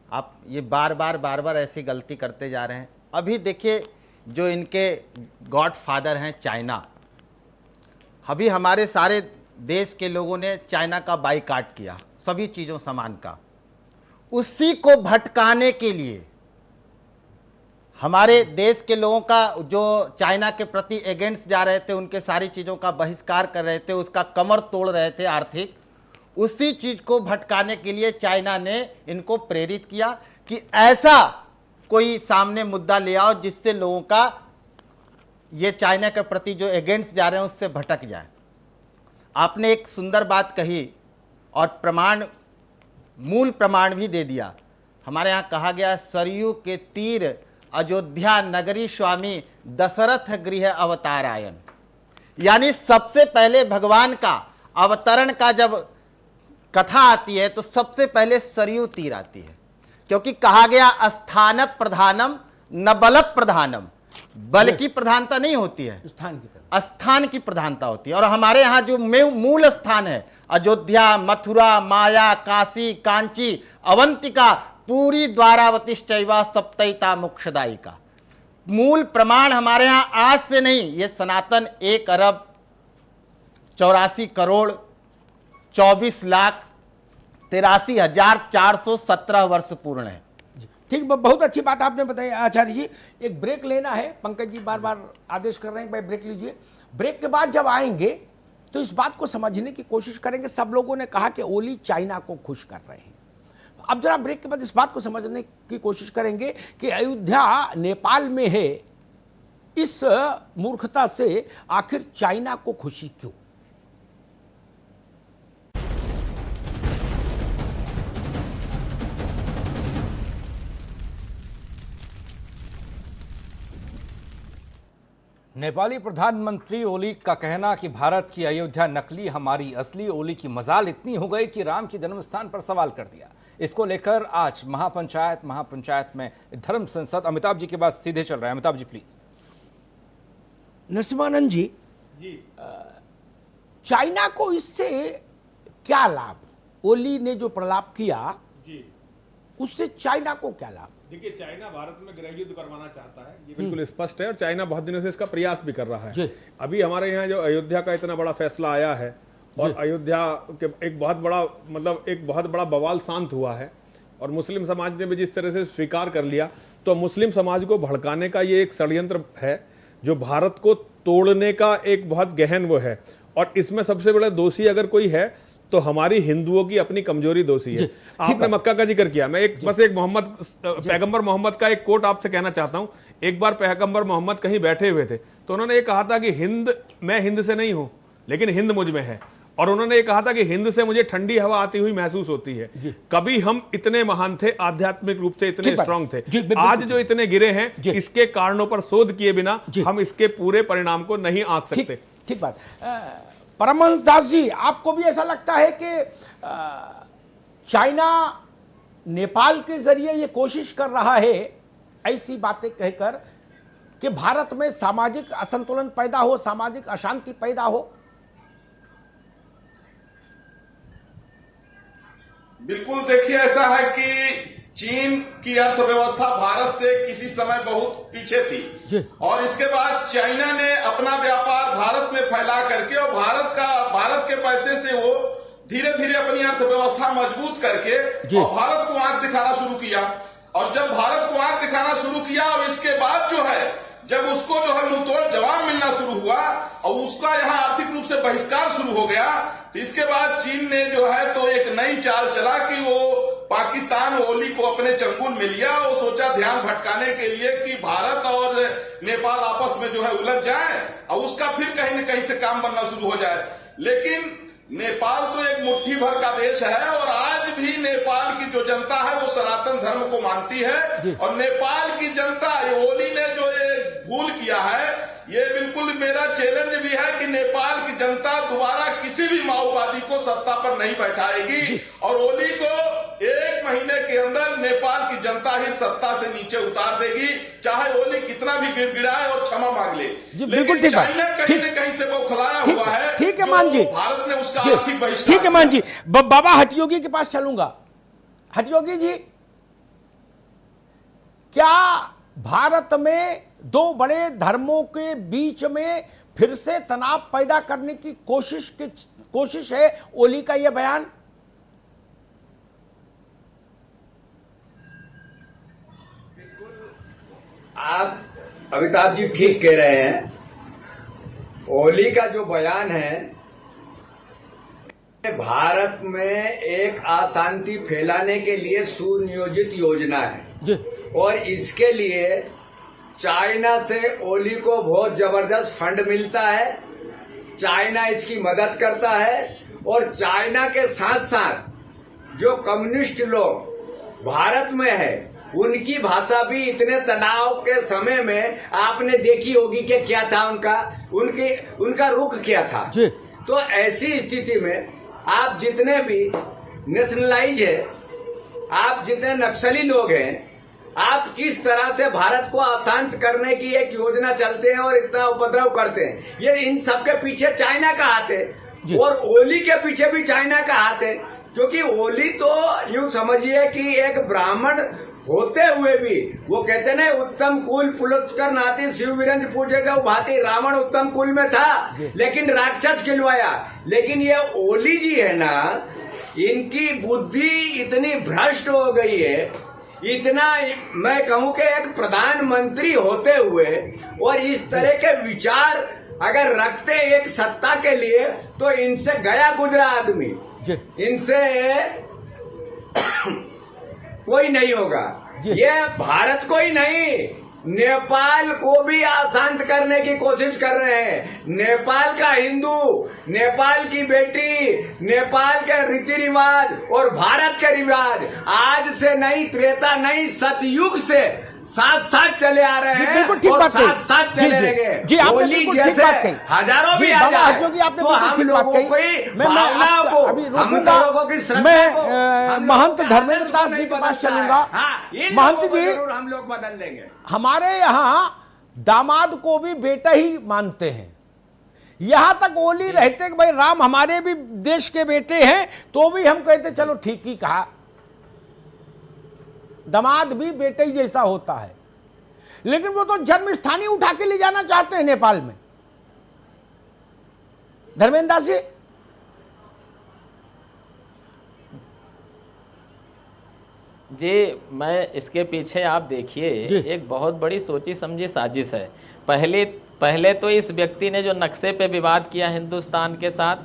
आप ये बार बार ऐसी गलती करते जा रहे हैं। अभी देखिए जो इनके गॉडफादर हैं चाइना, अभी हमारे सारे देश के लोगों ने चाइना का बाइकाट किया सभी चीज़ों सामान का। उसी को भटकाने के लिए हमारे देश के लोगों का जो चाइना के प्रति अगेंस्ट जा रहे थे, उनके सारी चीज़ों का बहिष्कार कर रहे थे, उसका कमर तोड़ रहे थे आर्थिक, उसी चीज़ को भटकाने के लिए चाइना ने इनको प्रेरित किया कि ऐसा कोई सामने मुद्दा ले आओ जिससे लोगों का ये चाइना के प्रति जो अगेंस्ट जा रहे हैं उससे भटक जाए। आपने एक सुंदर बात कही और मूल प्रमाण भी दे दिया। हमारे यहाँ कहा गया सरयू के तीर अयोध्या नगरी स्वामी दशरथ गृह अवतारायण, यानी सबसे पहले भगवान का अवतरण का जब कथा आती है तो सबसे पहले सरयू तीर आती है, क्योंकि कहा गया स्थान प्रधानम न बल प्रधानम, बल की प्रधानता नहीं होती है, स्थान की प्रधानता होती है। और हमारे यहाँ जो मूल स्थान है अयोध्या, मथुरा, माया, काशी, कांची, अवंतिका, पूरी द्वारावतिश्चैवा सप्तैता मोक्षदायिका, मूल प्रमाण हमारे यहाँ आज से नहीं, ये सनातन 1 अरब 84 करोड़ 24 लाख 83,417 वर्ष पूर्ण है। ठीक, बहुत अच्छी बात आपने बताई आचार्य जी। एक ब्रेक लेना है, पंकज जी बार बार आदेश कर रहे हैं भाई ब्रेक लीजिए। ब्रेक के बाद जब आएंगे तो इस बात को समझने की कोशिश करेंगे। सब लोगों ने कहा कि ओली चाइना को खुश कर रहे हैं। अब जरा ब्रेक के बाद इस बात को समझने की कोशिश करेंगे कि अयोध्या नेपाल में है, इस मूर्खता से आखिर चाइना को खुशी क्यों? नेपाली प्रधानमंत्री ओली का कहना कि भारत की अयोध्या नकली, हमारी असली। ओली की मजाल इतनी हो गई कि राम के जन्म स्थान पर सवाल कर दिया। इसको लेकर आज महापंचायत में धर्म संसद। अमिताभ जी के पास सीधे चल रहा है। Amitabh ji please. Narsinghanand ji, China को इससे क्या लाभ? ओली ने जो प्रलाप किया उससे चाइना को क्या लाभ? देखिए, चाइना भारत में गृह युद्ध करवाना चाहता है, ये बिल्कुल स्पष्ट है, और चाइना बहुत दिनों से इसका प्रयास भी कर रहा है। अभी हमारे यहाँ जो अयोध्या का इतना बड़ा फैसला आया है और अयोध्या के एक बहुत बड़ा बवाल शांत हुआ है और मुस्लिम समाज ने भी जिस तरह से स्वीकार कर लिया, तो मुस्लिम समाज को भड़काने का ये एक षड्यंत्र है जो भारत को तोड़ने का एक बहुत गहन वो है। और इसमें सबसे बड़ा दोषी अगर कोई है तो हमारी हिंदुओं की अपनी कमजोरी दोषी है। आपने मक्का का जिक्र किया, मैं बस एक पैगंबर मोहम्मद का एक कोट आपसे कहना चाहता हूं। एक बार पैगंबर मोहम्मद कहीं बैठे हुए थे तो उन्होंने ये कहा था कि मैं हिंद से नहीं हूं लेकिन हिंद मुझ में है, और उन्होंने ये कहा था कि हिंद से मुझे ठंडी हवा आती हुई महसूस होती है। कभी हम इतने महान थे, आध्यात्मिक रूप से इतने स्ट्रांग थे, आज जो इतने गिरे हैं इसके कारणों पर शोध किए बिना हम इसके पूरे परिणाम को नहीं आंक सकते। ठीक बात। परमहंस दास जी, आपको भी ऐसा लगता है कि चाइना नेपाल के जरिए ये कोशिश कर रहा है ऐसी बातें कहकर कि भारत में सामाजिक असंतुलन पैदा हो, सामाजिक अशांति पैदा हो? बिल्कुल। देखिए, ऐसा है कि चीन की अर्थव्यवस्था भारत से किसी समय बहुत पीछे थी और इसके बाद चाइना ने अपना व्यापार भारत में फैला करके और भारत के पैसे से वो धीरे धीरे अपनी अर्थव्यवस्था मजबूत करके और भारत को आंख दिखाना शुरू किया। और जब भारत को आंख दिखाना शुरू किया और इसके बाद जो है जब उसको जो है मुंहतोड़ जवाब मिलना शुरू हुआ और उसका यहाँ आर्थिक रूप से बहिष्कार शुरू हो गया, तो इसके बाद चीन ने जो है तो एक नई चाल चला कि वो पाकिस्तान ओली को अपने चंगुल में लिया और सोचा ध्यान भटकाने के लिए कि भारत और नेपाल आपस में जो है उलझ जाए और उसका फिर कहीं न कहीं से काम बनना शुरू हो जाए। लेकिन नेपाल तो एक मुट्ठी भर का देश है और आज भी नेपाल की जो जनता है वो सनातन धर्म को मानती है और नेपाल की जनता ओली ने जो ये भूल किया है, ये बिल्कुल मेरा चैलेंज भी है कि नेपाल की जनता दोबारा किसी भी माओवादी को सत्ता पर नहीं बैठाएगी और ओली को 1 महीने के अंदर नेपाल की जनता ही सत्ता से नीचे उतार देगी, चाहे ओली कितना भी गिड़गिड़ाए और क्षमा मांग ले। लेकिन चाइना कहीं न कहीं से बौखलाया हुआ है। ठीक है मान जी, भारत ने उसका आर्थिक बहिष्कार। ठीक है मान जी। बाबा हठयोगी के पास चलूंगा। हठयोगी जी, क्या भारत में दो बड़े धर्मों के बीच में फिर से तनाव पैदा करने की कोशिश है ओली का यह बयान? आप अमिताभ जी ठीक कह रहे हैं। ओली का जो बयान है भारत में एक अशांति फैलाने के लिए सुनियोजित योजना है और इसके लिए चाइना से ओली को बहुत जबरदस्त फंड मिलता है। चाइना इसकी मदद करता है और चाइना के साथ साथ जो कम्युनिस्ट लोग भारत में है उनकी भाषा भी इतने तनाव के समय में आपने देखी होगी कि क्या था उनका रुख क्या था। तो ऐसी स्थिति में आप जितने भी नेशनलाइज है, आप जितने नक्सली लोग हैं, आप किस तरह से भारत को अशांत करने की एक योजना चलते हैं और इतना उपद्रव करते हैं, ये इन सबके पीछे चाइना का हाथ है और ओली के पीछे भी चाइना का हाथ है। क्योंकि ओली तो यूं समझिए कि एक ब्राह्मण होते हुए भी वो कहते ना उत्तम कुल पुलस्कर नाती शिव वीरंज पूजेगा भांति, रावण उत्तम कुल में था लेकिन राक्षस खिलवाया। लेकिन ये ओली जी है ना, इनकी बुद्धि इतनी भ्रष्ट हो गई है, इतना मैं कहूं कि एक प्रधानमंत्री होते हुए और इस तरह के विचार अगर रखते एक सत्ता के लिए तो इनसे गया गुजरा आदमी, इनसे कोई नहीं होगा। ये भारत को ही नहीं नेपाल को भी अशांत करने की कोशिश कर रहे हैं। नेपाल का हिंदू, नेपाल की बेटी, नेपाल के रीति रिवाज और भारत के रिवाज आज से नहीं, त्रेता नहीं, सतयुग से साथ साथ चले आ रहे हैं और साथ साथ चले रहेंगे। होली जैसे हजारों भी आ जाए तो हम लोगों की भावनाओं को, हम लोगों की श्रद्धा को महंत धर्मेंद्र दास जी के पास चलूंगा। महंत जी, हम लोग बदल देंगे। हमारे यहाँ दामाद को भी बेटा ही मानते हैं, यहां तक ओली रहते कि भाई राम हमारे भी देश के बेटे हैं तो भी हम कहते चलो ठीक ही कहा, दामाद भी बेटे ही जैसा होता है। लेकिन वो तो जन्म स्थान ही उठा के ले जाना चाहते हैं नेपाल में। धर्मेंद्र दास जी, मैं इसके पीछे आप देखिए एक बहुत बड़ी सोची समझी साजिश है। पहले तो इस व्यक्ति ने जो नक्शे पे विवाद किया हिंदुस्तान के साथ,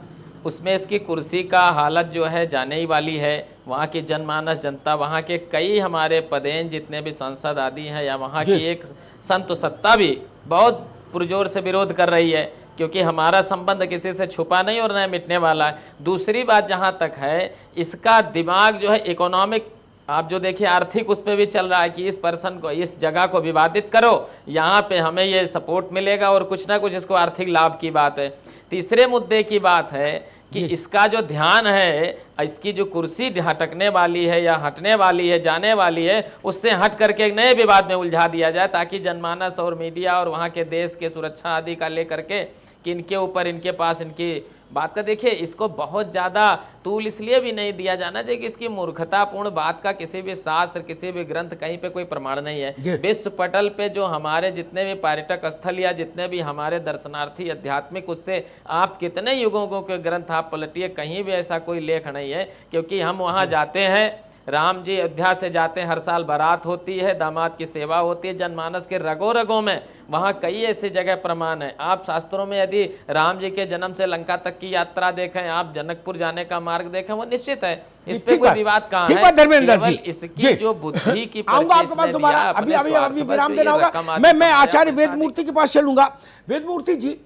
उसमें इसकी कुर्सी का हालत जो है जाने ही वाली है। वहाँ की जनमानस जनता, वहाँ के कई हमारे पदेन जितने भी सांसद आदि हैं या वहाँ की एक संत सत्ता भी बहुत पुरजोर से विरोध कर रही है, क्योंकि हमारा संबंध किसी से छुपा नहीं और न मिटने वाला है। दूसरी बात जहाँ तक है, इसका दिमाग जो है इकोनॉमिक, आप जो देखिए आर्थिक उस पर भी चल रहा है कि इस पर्सन को, इस जगह को विवादित करो, यहाँ पे हमें ये सपोर्ट मिलेगा और कुछ ना कुछ इसको आर्थिक लाभ की बात है। तीसरे मुद्दे की बात है कि इसका जो ध्यान है, इसकी जो कुर्सी हटकने वाली है या हटने वाली है, जाने वाली है, उससे हट करके एक नए विवाद में उलझा दिया जाए, ताकि जनमानस और मीडिया और वहाँ के देश के सुरक्षा आदि का लेकर के कि इनके ऊपर, इनके पास इनकी बात का, देखिए इसको बहुत ज़्यादा तूल इसलिए भी नहीं दिया जाना चाहिए कि इसकी मूर्खतापूर्ण बात का किसी भी शास्त्र, किसी भी ग्रंथ, कहीं पे कोई प्रमाण नहीं है। विश्व पटल पे जो हमारे जितने भी पर्यटक स्थल या जितने भी हमारे दर्शनार्थी आध्यात्मिक, उससे आप कितने युगों के ग्रंथ आप पलटिए, कहीं भी ऐसा कोई लेख नहीं है। क्योंकि हम वहाँ जाते हैं, राम जी अयोध्या से जाते हैं, हर साल बारात होती है, दामाद की सेवा होती है, जनमानस के रगों रगों में वहाँ कई ऐसी जगह प्रमाण है। आप शास्त्रों में यदि राम जी के जन्म से लंका तक की यात्रा देखें, आप जनकपुर जाने का मार्ग देखें, वो निश्चित है, इस पे कोई विवाद कहाँ है। केवल इसकी जो बुद्धि की आपके पास दोबारा अभी विराम देना होगा। मैं आचार्य वेदमूर्ति के पास चलूंगा। वेदमूर्ति जी,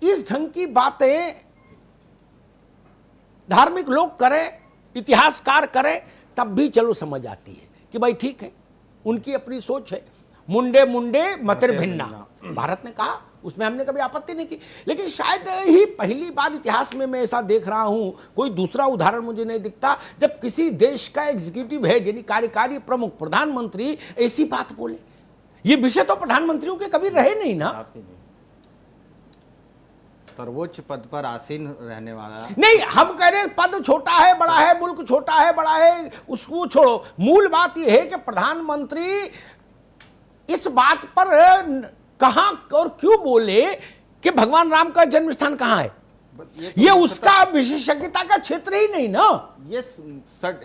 इस ढंग की बातें धार्मिक लोग करें, इतिहासकार करें, तब भी चलो समझ आती है कि भाई ठीक है, उनकी अपनी सोच है, मुंडे मुंडे मतिर भिन्ना, भारत ने कहा, उसमें हमने कभी आपत्ति नहीं की। लेकिन शायद ही पहली बार इतिहास में मैं ऐसा देख रहा हूं, कोई दूसरा उदाहरण मुझे नहीं दिखता, जब किसी देश का एग्जीक्यूटिव हेड यानी कार्यकारी प्रमुख प्रधानमंत्री ऐसी बात बोले। ये विषय तो प्रधानमंत्रियों के कभी रहे नहीं ना, सर्वोच्च पद पर आसीन रहने वाला नहीं। हम कह रहे हैं पद छोटा है बड़ा है, मुल्क छोटा है बड़ा है, उसको छोड़ो। मूल बात यह है कि प्रधानमंत्री इस बात पर कहां और क्यों बोले कि भगवान राम का जन्म स्थान कहां है? ये उसका विशेषज्ञता का क्षेत्र ही नहीं ना। ये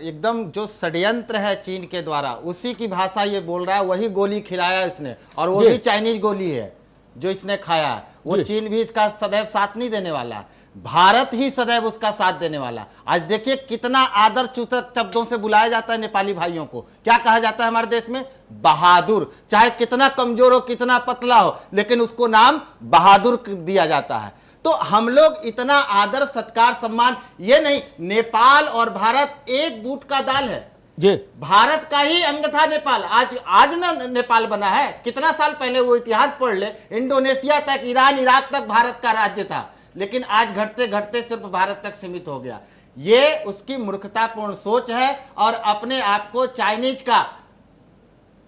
एकदम जो षड्यंत्र है चीन के द्वारा, उसी की भाषा ये बोल रहा है। वही गोली खिलाया इसने, और वो भी चाइनीज गोली है जो इसने खाया है। वो चीन भी इसका सदैव साथ नहीं देने वाला, भारत ही सदैव उसका साथ देने वाला। आज देखिए कितना आदर सूचक शब्दों से बुलाया जाता है नेपाली भाइयों को। क्या कहा जाता है हमारे देश में? बहादुर। चाहे कितना कमजोर हो, कितना पतला हो, लेकिन उसको नाम बहादुर दिया जाता है। तो हम लोग इतना आदर सत्कार सम्मान, ये नहीं, नेपाल और भारत एक बूट का दाल है जी। भारत का ही अंग था नेपाल। आज ना नेपाल बना है, कितना साल पहले वो इतिहास पढ़ ले, इंडोनेशिया तक, ईरान, इराक तक भारत का राज्य था, लेकिन आज घटते घटते सिर्फ भारत तक सीमित हो गया। ये उसकी मूर्खतापूर्ण सोच है, और अपने आप को चाइनीज का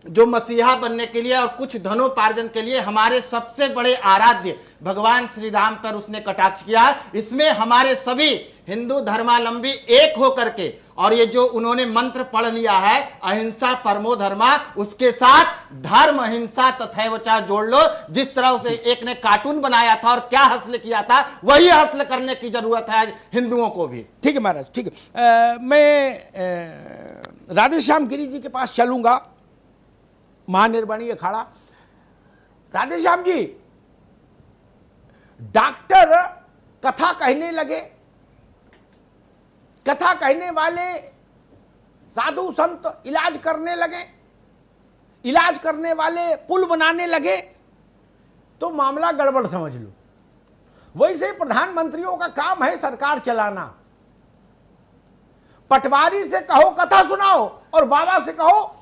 जो मसीहा बनने के लिए और कुछ धनोपार्जन के लिए हमारे सबसे बड़े आराध्य भगवान श्री राम पर उसने कटाक्ष किया। इसमें हमारे सभी हिंदू धर्मावलंबी एक होकर के, और ये जो उन्होंने मंत्र पढ़ लिया है अहिंसा परमो धर्मा, उसके साथ धर्म अहिंसा तथैव च जोड़ लो। जिस तरह उसे एक ने कार्टून बनाया था और क्या हासिल किया था, वही हासिल करने की जरूरत है आज हिंदुओं को भी। ठीक है महाराज, ठीक है। मैं राधेश्याम गिरी जी के पास चलूंगा, महानिर्वाणी अखाड़ा। राधेश्याम जी, डॉक्टर कथा कहने लगे, कथा कहने वाले साधु संत इलाज करने लगे, इलाज करने वाले पुल बनाने लगे, तो मामला गड़बड़ समझ लो। वैसे प्रधानमंत्रियों का काम है सरकार चलाना। पटवारी से कहो कथा सुनाओ, और बाबा से कहो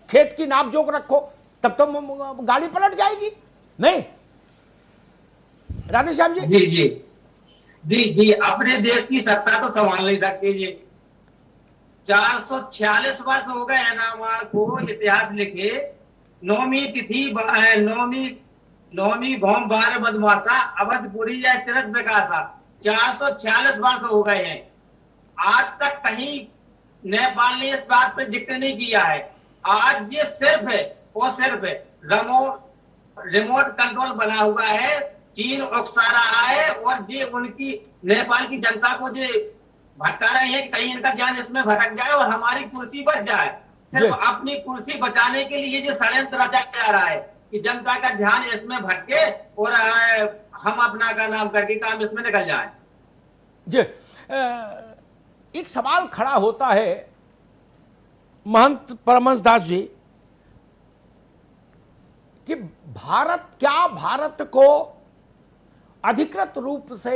खेत की नाप जोक रखो, तब तो गाड़ी पलट जाएगी। नहीं राधेश्याम जी? जी जी जी जी, अपने देश की सत्ता तो संभाल नहीं सकते जी। 446 वर्ष हो गए हैं रामायण को इतिहास लिखे। नौवीं तिथि नौवीं भौम 12 मधमासा अवधपुरी या तीर्थ विकासा, 446 वर्ष हो गए हैं। आज तक कहीं नेपाल ने इस बात पर जिक्र नहीं किया है। आज ये सिर्फ है और सिर्फ रिमोट कंट्रोल बना हुआ है, चीन उकसा रहा है, और ये उनकी नेपाल की जनता को ये भटका रहे हैं, कहीं इनका ध्यान इसमें भटक जाए और हमारी कुर्सी बच जाए। सिर्फ अपनी कुर्सी बचाने के लिए ये षड्यंत्र रचा जा रहा है कि जनता का ध्यान इसमें भटके और हम अपना का नाम करके काम इसमें निकल जाए। जी, एक सवाल खड़ा होता है महंत परमहंस दास जी कि भारत को अधिकृत रूप से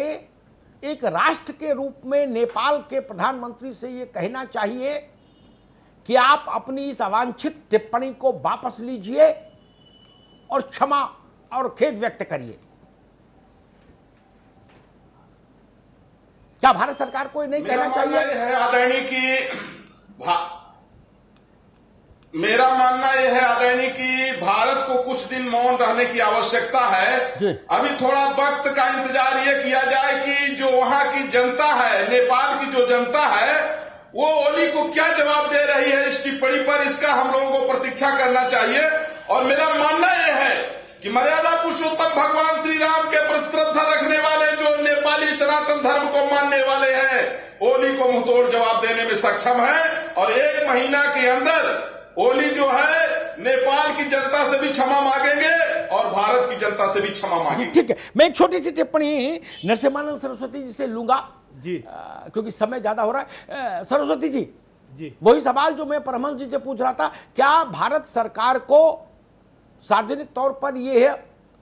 एक राष्ट्र के रूप में नेपाल के प्रधानमंत्री से ये कहना चाहिए कि आप अपनी इस अवांछित टिप्पणी को वापस लीजिए और क्षमा और खेद व्यक्त करिए। क्या भारत सरकार को नहीं कहना चाहिए? है आदरणीय की मेरा मानना यह है आदरणीय कि भारत को कुछ दिन मौन रहने की आवश्यकता है। अभी थोड़ा वक्त का इंतजार ये किया जाए कि जो वहां की जनता है, नेपाल की जो जनता है, वो ओली को क्या जवाब दे रही है इस टिप्पणी पर, इसका हम लोगों को प्रतीक्षा करना चाहिए। और मेरा मानना यह है कि मर्यादा पुरुषोत्तम भगवान श्री राम के प्रति श्रद्धा रखने वाले जो नेपाली सनातन धर्म को मानने वाले हैं, ओली को मुंहतोड़ जवाब देने में सक्षम है। और 1 महीना के अंदर ओली जो है नेपाल की जनता से भी क्षमा मांगेंगे और भारत की जनता से भी क्षमा मांगेंगे। ठीक है, मैं एक छोटी सी टिप्पणी नरसिम्हानंद सरस्वती जी से लूंगा जी, क्योंकि समय ज्यादा हो रहा है। सरस्वती जी, जी वही सवाल जो मैं परमहंस जी से पूछ रहा था, क्या भारत सरकार को सार्वजनिक तौर पर यह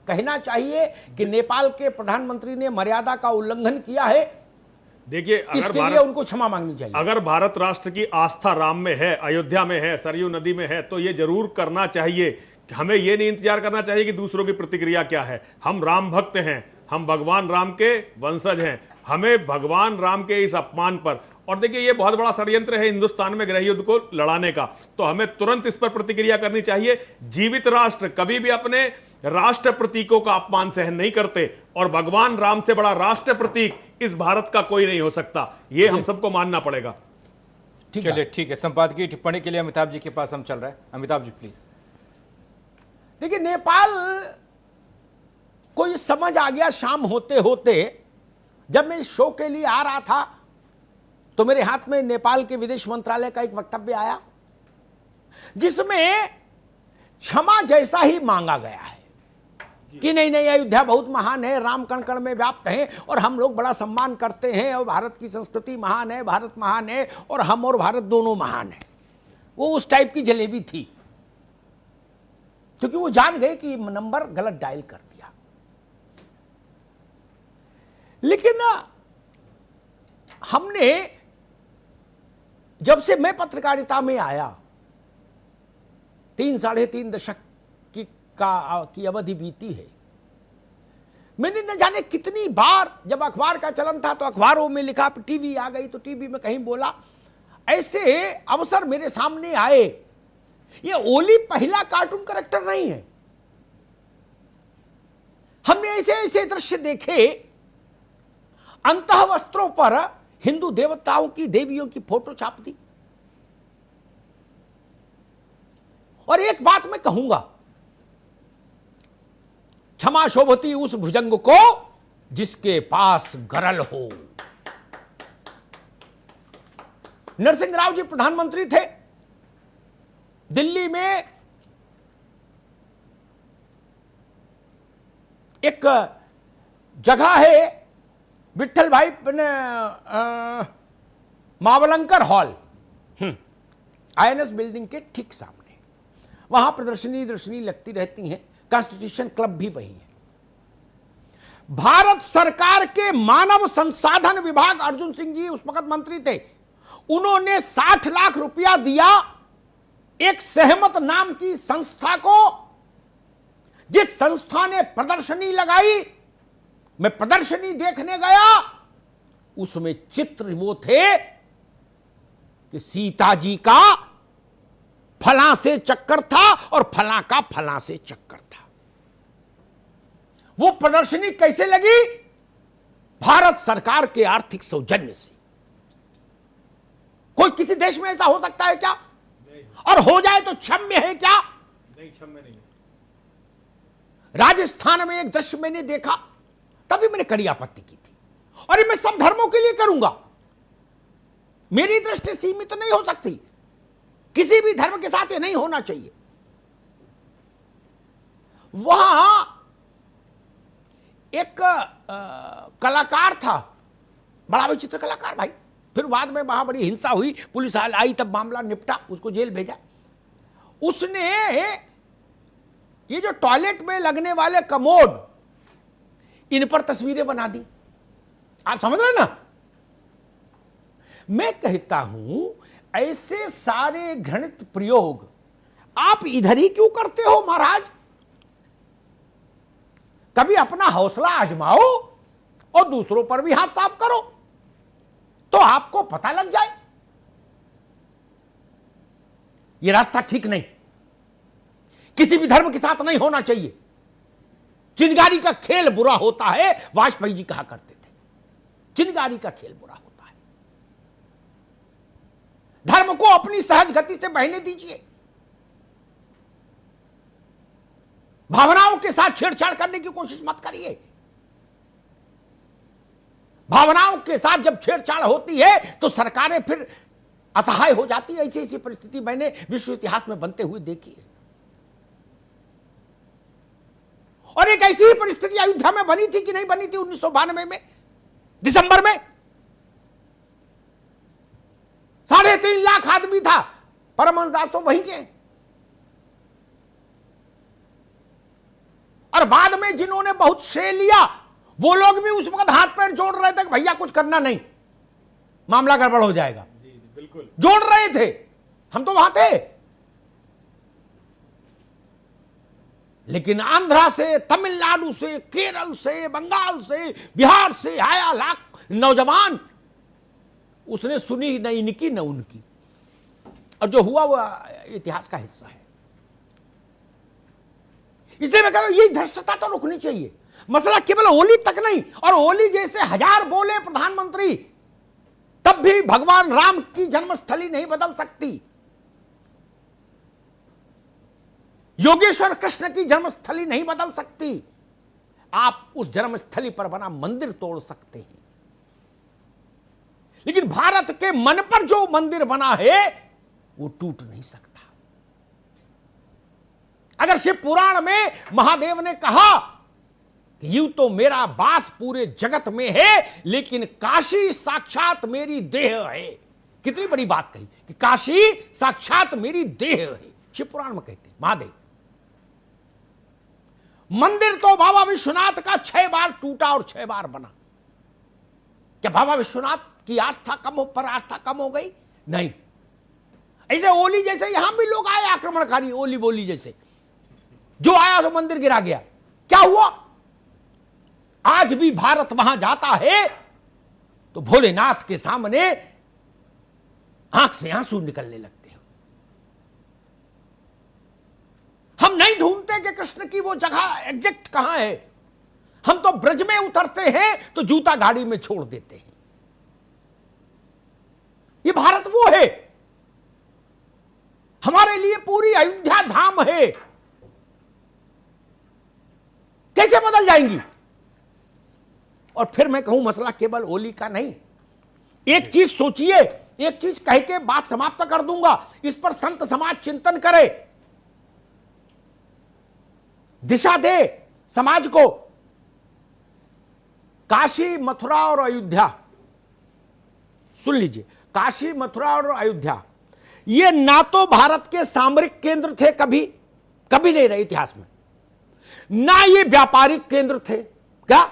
कहना चाहिए कि नेपाल के प्रधानमंत्री ने मर्यादा का उल्लंघन किया है? देखिए, इसके लिए उनको क्षमा मांगनी चाहिए। अगर भारत राष्ट्र की आस्था राम में है, अयोध्या में है, सरयू नदी में है, तो ये जरूर करना चाहिए। हमें ये नहीं इंतजार करना चाहिए कि दूसरों की प्रतिक्रिया क्या है। हम राम भक्त हैं, हम भगवान राम के वंशज हैं। हमें भगवान राम के इस अपमान पर, और देखिए ये बहुत बड़ा षड्यंत्र है हिंदुस्तान में गृह युद्ध को लड़ाने का, तो हमें तुरंत इस पर प्रतिक्रिया करनी चाहिए। जीवित राष्ट्र कभी भी अपने राष्ट्र प्रतीकों का अपमान सहन नहीं करते, और भगवान राम से बड़ा राष्ट्र प्रतीक इस भारत का कोई नहीं हो सकता। ये हम सबको मानना पड़ेगा। चलिए ठीक है, संपादकीय टिप्पणी के लिए अमिताभ जी के पास हम चल रहे हैं। अमिताभ जी प्लीज। देखिए, नेपाल को ये समझ आ गया शाम होते होते, जब मैं इस शो के लिए आ रहा था तो मेरे हाथ में नेपाल के विदेश मंत्रालय का एक वक्तव्य आया जिसमें क्षमा जैसा ही मांगा गया है कि नहीं नहीं, अयोध्या बहुत महान है, राम कण कण में व्याप्त है और हम लोग बड़ा सम्मान करते हैं और भारत की संस्कृति महान है, भारत महान है और हम और भारत दोनों महान है। वो उस टाइप की जलेबी थी, क्योंकि वो जान गए कि नंबर गलत डायल कर दिया। लेकिन हमने, जब से मैं पत्रकारिता में आया, 3-3.5 दशक की अवधि बीती है, मैंने न जाने कितनी बार, जब अखबार का चलन था तो अखबारों में लिखा, टीवी आ गई तो टीवी में कहीं बोला, ऐसे अवसर मेरे सामने आए। ये ओली पहला कार्टून कैरेक्टर नहीं है। हमने ऐसे ऐसे दृश्य देखे, अंतः वस्त्रों पर हिंदू देवताओं की, देवियों की फोटो छाप दी। और एक बात मैं कहूंगा, क्षमा शोभती उस भुजंग को जिसके पास गरल हो। नरसिंह राव जी प्रधानमंत्री थे, दिल्ली में एक जगह है विट्ठल भाई मावलंकर हॉल, INS बिल्डिंग के ठीक सामने, वहां प्रदर्शनी लगती रहती हैं। कॉन्स्टिट्यूशन क्लब भी वही है। भारत सरकार के मानव संसाधन विभाग, अर्जुन सिंह जी उस वक्त मंत्री थे, उन्होंने 60 लाख रुपया दिया एक सहमत नाम की संस्था को, जिस संस्था ने प्रदर्शनी लगाई। मैं प्रदर्शनी देखने गया, उसमें चित्र वो थे कि सीता जी का फला से चक्कर था और फला का फला से चक्कर था। वो प्रदर्शनी कैसे लगी? भारत सरकार के आर्थिक सौजन्य से। कोई किसी देश में ऐसा हो सकता है क्या? और हो जाए तो क्षम्य है क्या? नहीं, क्षम्य नहीं। राजस्थान में एक दृश्य मैंने देखा, तभी मैंने कड़ी आपत्ति की थी। और ये मैं सब धर्मों के लिए करूंगा, मेरी दृष्टि सीमित नहीं हो सकती, किसी भी धर्म के साथ ये नहीं होना चाहिए। वहां एक कलाकार था, बड़ा विचित्र कलाकार भाई। फिर बाद में वहां बड़ी हिंसा हुई, पुलिस आई, तब मामला निपटा, उसको जेल भेजा। उसने ये जो टॉयलेट में लगने वाले कमोड, इन पर तस्वीरें बना दी। आप समझ रहे ना? मैं कहता हूं, ऐसे सारे घृणित प्रयोग आप इधर ही क्यों करते हो महाराज? कभी अपना हौसला आजमाओ और दूसरों पर भी हाथ साफ करो, तो आपको पता लग जाए। यह रास्ता ठीक नहीं, किसी भी धर्म के साथ नहीं होना चाहिए। चिनगारी का खेल बुरा होता है, वाजपेयी जी कहा करते थे, चिनगारी का खेल बुरा होता है। धर्म को अपनी सहज गति से बहने दीजिए। भावनाओं के साथ छेड़छाड़ करने की कोशिश मत करिए। भावनाओं के साथ जब छेड़छाड़ होती है तो सरकारें फिर असहाय हो जाती है। ऐसी ऐसी परिस्थिति मैंने विश्व इतिहास में बनते हुए देखी है। और एक ऐसी ही परिस्थिति अयोध्या में बनी थी कि नहीं बनी थी 1992 में दिसंबर में। 3.5 लाख आदमी था, परमहंस दास तो वहीं के। और बाद में जिन्होंने बहुत श्रेय लिया, वो लोग भी उस वक्त हाथ पैर जोड़ रहे थे कि भैया कुछ करना नहीं, मामला गड़बड़ हो जाएगा। बिल्कुल जोड़ रहे थे, हम तो वहां थे। लेकिन आंध्रा से, तमिलनाडु से, केरल से, बंगाल से, बिहार से आया लाख नौजवान, उसने सुनी न इनकी न उनकी, और जो हुआ वो इतिहास का हिस्सा है। इसलिए मैं कह रहा हूं, ये धृष्टता तो रुकनी चाहिए। मसला केवल ओली तक नहीं, और ओली जैसे 1000 बोले प्रधानमंत्री, तब भी भगवान राम की जन्मस्थली नहीं बदल सकती। योगेश्वर कृष्ण की जन्मस्थली नहीं बदल सकती। आप उस जन्मस्थली पर बना मंदिर तोड़ सकते हैं, लेकिन भारत के मन पर जो मंदिर बना है वो टूट नहीं सकता। अगर शिव पुराण में महादेव ने कहा कि यूं तो मेरा वास पूरे जगत में है, लेकिन काशी साक्षात मेरी देह है, कितनी बड़ी बात कही कि काशी साक्षात मेरी देह है, शिव पुराण में कहते हैं महादेव। मंदिर तो बाबा विश्वनाथ का 6 बार टूटा और 6 बार बना। क्या बाबा विश्वनाथ की आस्था पर आस्था कम हो गई? नहीं। ऐसे ओली जैसे यहां भी लोग आए आक्रमणकारी, ओली बोली जैसे, जो आया तो मंदिर गिरा गया। क्या हुआ? आज भी भारत वहां जाता है तो भोलेनाथ के सामने आंख से आंसू निकलने लगते हैं। हम नहीं ढूंढते कि कृष्ण की वो जगह एग्जैक्ट कहां है। हम तो ब्रज में उतरते हैं तो जूता गाड़ी में छोड़ देते हैं। ये भारत वो है, हमारे लिए पूरी अयोध्या धाम है। कैसे बदल जाएंगी? और फिर मैं कहूं मसला केवल ओली का नहीं। एक चीज सोचिए, एक चीज कह के बात समाप्त कर दूंगा, इस पर संत समाज चिंतन करे, दिशा दे समाज को। काशी, मथुरा और अयोध्या, सुन लीजिए, काशी, मथुरा और अयोध्या ये ना तो भारत के सामरिक केंद्र थे, कभी नहीं रहे इतिहास में, ना ये व्यापारिक केंद्र थे। क्या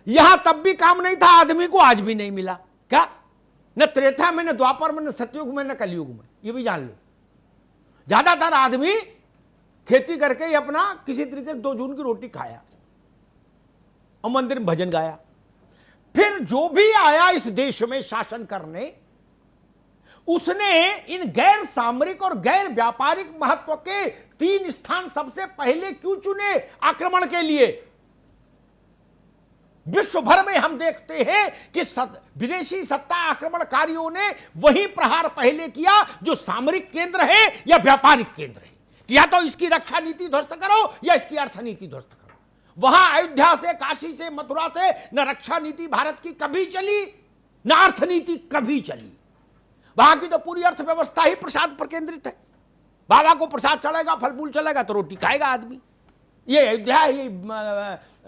यहां तब भी काम नहीं था आदमी को, आज भी नहीं मिला? क्या न त्रेता में, न द्वापर में, न सतयुग में, न कलयुग में, ये भी जान लो। ज्यादातर आदमी खेती करके ही अपना किसी तरीके से 2 जून की रोटी खाया और मंदिर में भजन गाया। फिर जो भी आया इस देश में शासन करने, उसने इन गैर सामरिक और गैर व्यापारिक महत्व के 3 स्थान सबसे पहले क्यों चुने आक्रमण के लिए? विश्व भर में हम देखते हैं कि विदेशी सत्ता आक्रमणकारियों ने वही प्रहार पहले किया जो सामरिक केंद्र है या व्यापारिक केंद्र है। या तो इसकी रक्षा नीति ध्वस्त करो या इसकी अर्थनीति ध्वस्त करो। वहां अयोध्या से, काशी से, मथुरा से न रक्षा नीति भारत की कभी चली, न अर्थनीति कभी चली। वहां की तो पूरी अर्थव्यवस्था ही प्रसाद पर केंद्रित है। बाबा को प्रसाद चलेगा, फल फूल चलेगा तो रोटी खाएगा आदमी। ये अयोध्या है, ये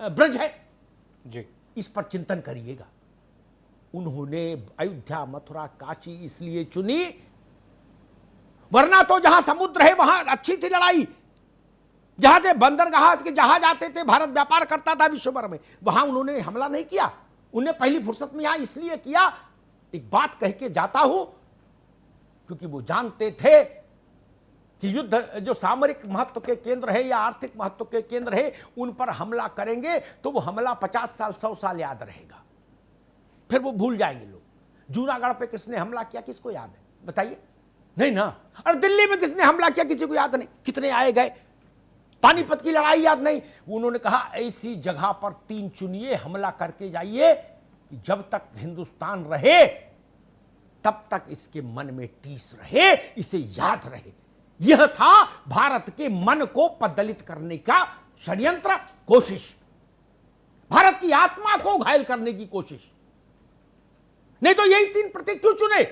ब्रज है जी। इस पर चिंतन करिएगा। उन्होंने अयोध्या, मथुरा, काशी इसलिए चुनी, वरना तो जहां समुद्र है वहां अच्छी थी लड़ाई। जहां से बंदरगाह के जहाज आते थे, भारत व्यापार करता था विश्व भर में, वहां उन्होंने हमला नहीं किया। उन्हें पहली फुर्सत में यहां इसलिए किया, एक बात कह के जाता हूं, क्योंकि वो जानते थे कि युद्ध जो सामरिक महत्व के केंद्र है या आर्थिक महत्व के केंद्र है, उन पर हमला करेंगे तो वो हमला 50 साल 100 साल याद रहेगा, फिर वो भूल जाएंगे लोग। जूनागढ़ पे किसने हमला किया, किसको याद है बताइए? नहीं ना। और दिल्ली में किसने हमला किया, किसी को याद नहीं। कितने आए गए, पानीपत की लड़ाई याद नहीं। उन्होंने कहा ऐसी जगह पर 3 चुनिए, हमला करके जाइए कि जब तक हिंदुस्तान रहे तब तक इसके मन में टीस रहे, इसे याद रहे। यह था भारत के मन को पदलित करने का षड्यंत्र, कोशिश, भारत की आत्मा को घायल करने की कोशिश। नहीं तो यही 3 प्रतीक क्यों चुने?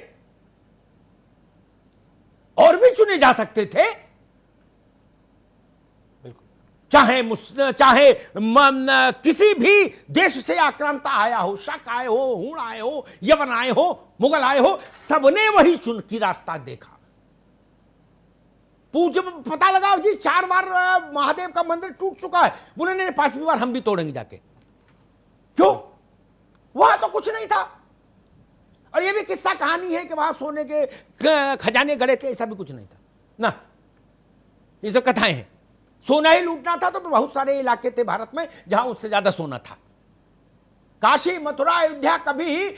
और भी चुने जा सकते थे। चाहे किसी भी देश से आक्रांता आया हो, शक आए हो, हूण आए हो, यवन आए हो, मुगल आए हो, सबने वही चुन की रास्ता देखा। पता लगा जी 4 बार महादेव का मंदिर टूट चुका है, उन्होंने 5वीं बार हम भी तोड़ेंगे जाके। क्यों? वहां तो कुछ नहीं था। और ये भी किस्सा कहानी है कि वहां सोने के खजाने गड़े थे, ऐसा भी कुछ नहीं था ना। ये सब कथाएं हैं। सोना ही लूटना था तो बहुत सारे इलाके थे भारत में जहां उससे ज्यादा सोना था। काशी, मथुरा, अयोध्या कभी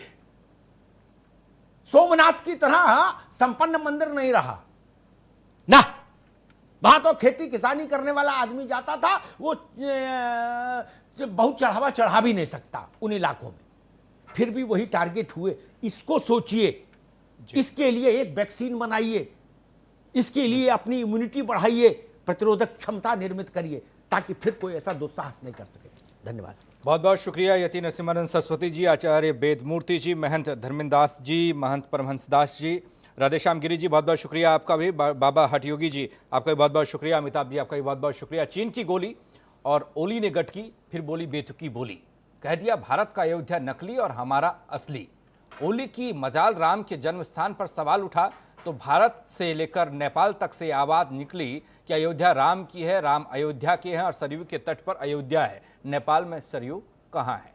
सोमनाथ की तरह संपन्न मंदिर नहीं रहा ना। वहां तो खेती किसानी करने वाला आदमी जाता था, वो बहुत चढ़ावा चढ़ा भी नहीं सकता उन इलाकों में। फिर भी वही टारगेट हुए। इसको सोचिए, इसके लिए एक वैक्सीन बनाइए, इसके लिए अपनी इम्यूनिटी बढ़ाइए, प्रतिरोधक क्षमता निर्मित करिए, ताकि फिर कोई ऐसा दुस्साहस नहीं कर सके। धन्यवाद। बहुत बहुत शुक्रिया यति नरसिम्हानंद सरस्वती जी, आचार्य वेदमूर्ति जी, महंत धर्मेंद्र दास जी, महंत परमहंस दास जी, राधेश्याम गिरी जी, बहुत बहुत शुक्रिया आपका भी। बाबा हठयोगी जी आपका भी बहुत बहुत शुक्रिया। अमिताभ जी आपका भी बहुत बहुत शुक्रिया। चीन की गोली और ओली ने गटकी, फिर बोली बेतुकी बोली, कह दिया भारत का अयोध्या नकली और हमारा असली। ओली की मजाल राम के जन्म स्थान पर सवाल उठा तो भारत से लेकर नेपाल तक से आवाज निकली कि अयोध्या राम की है, राम अयोध्या के हैं और सरयू के तट पर अयोध्या है, नेपाल में सरयू कहां है।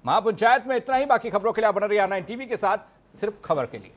महापंचायत में इतना ही। बाकी खबरों के लिए आप बने रहिए R9 टीवी के साथ, सिर्फ खबर के लिए।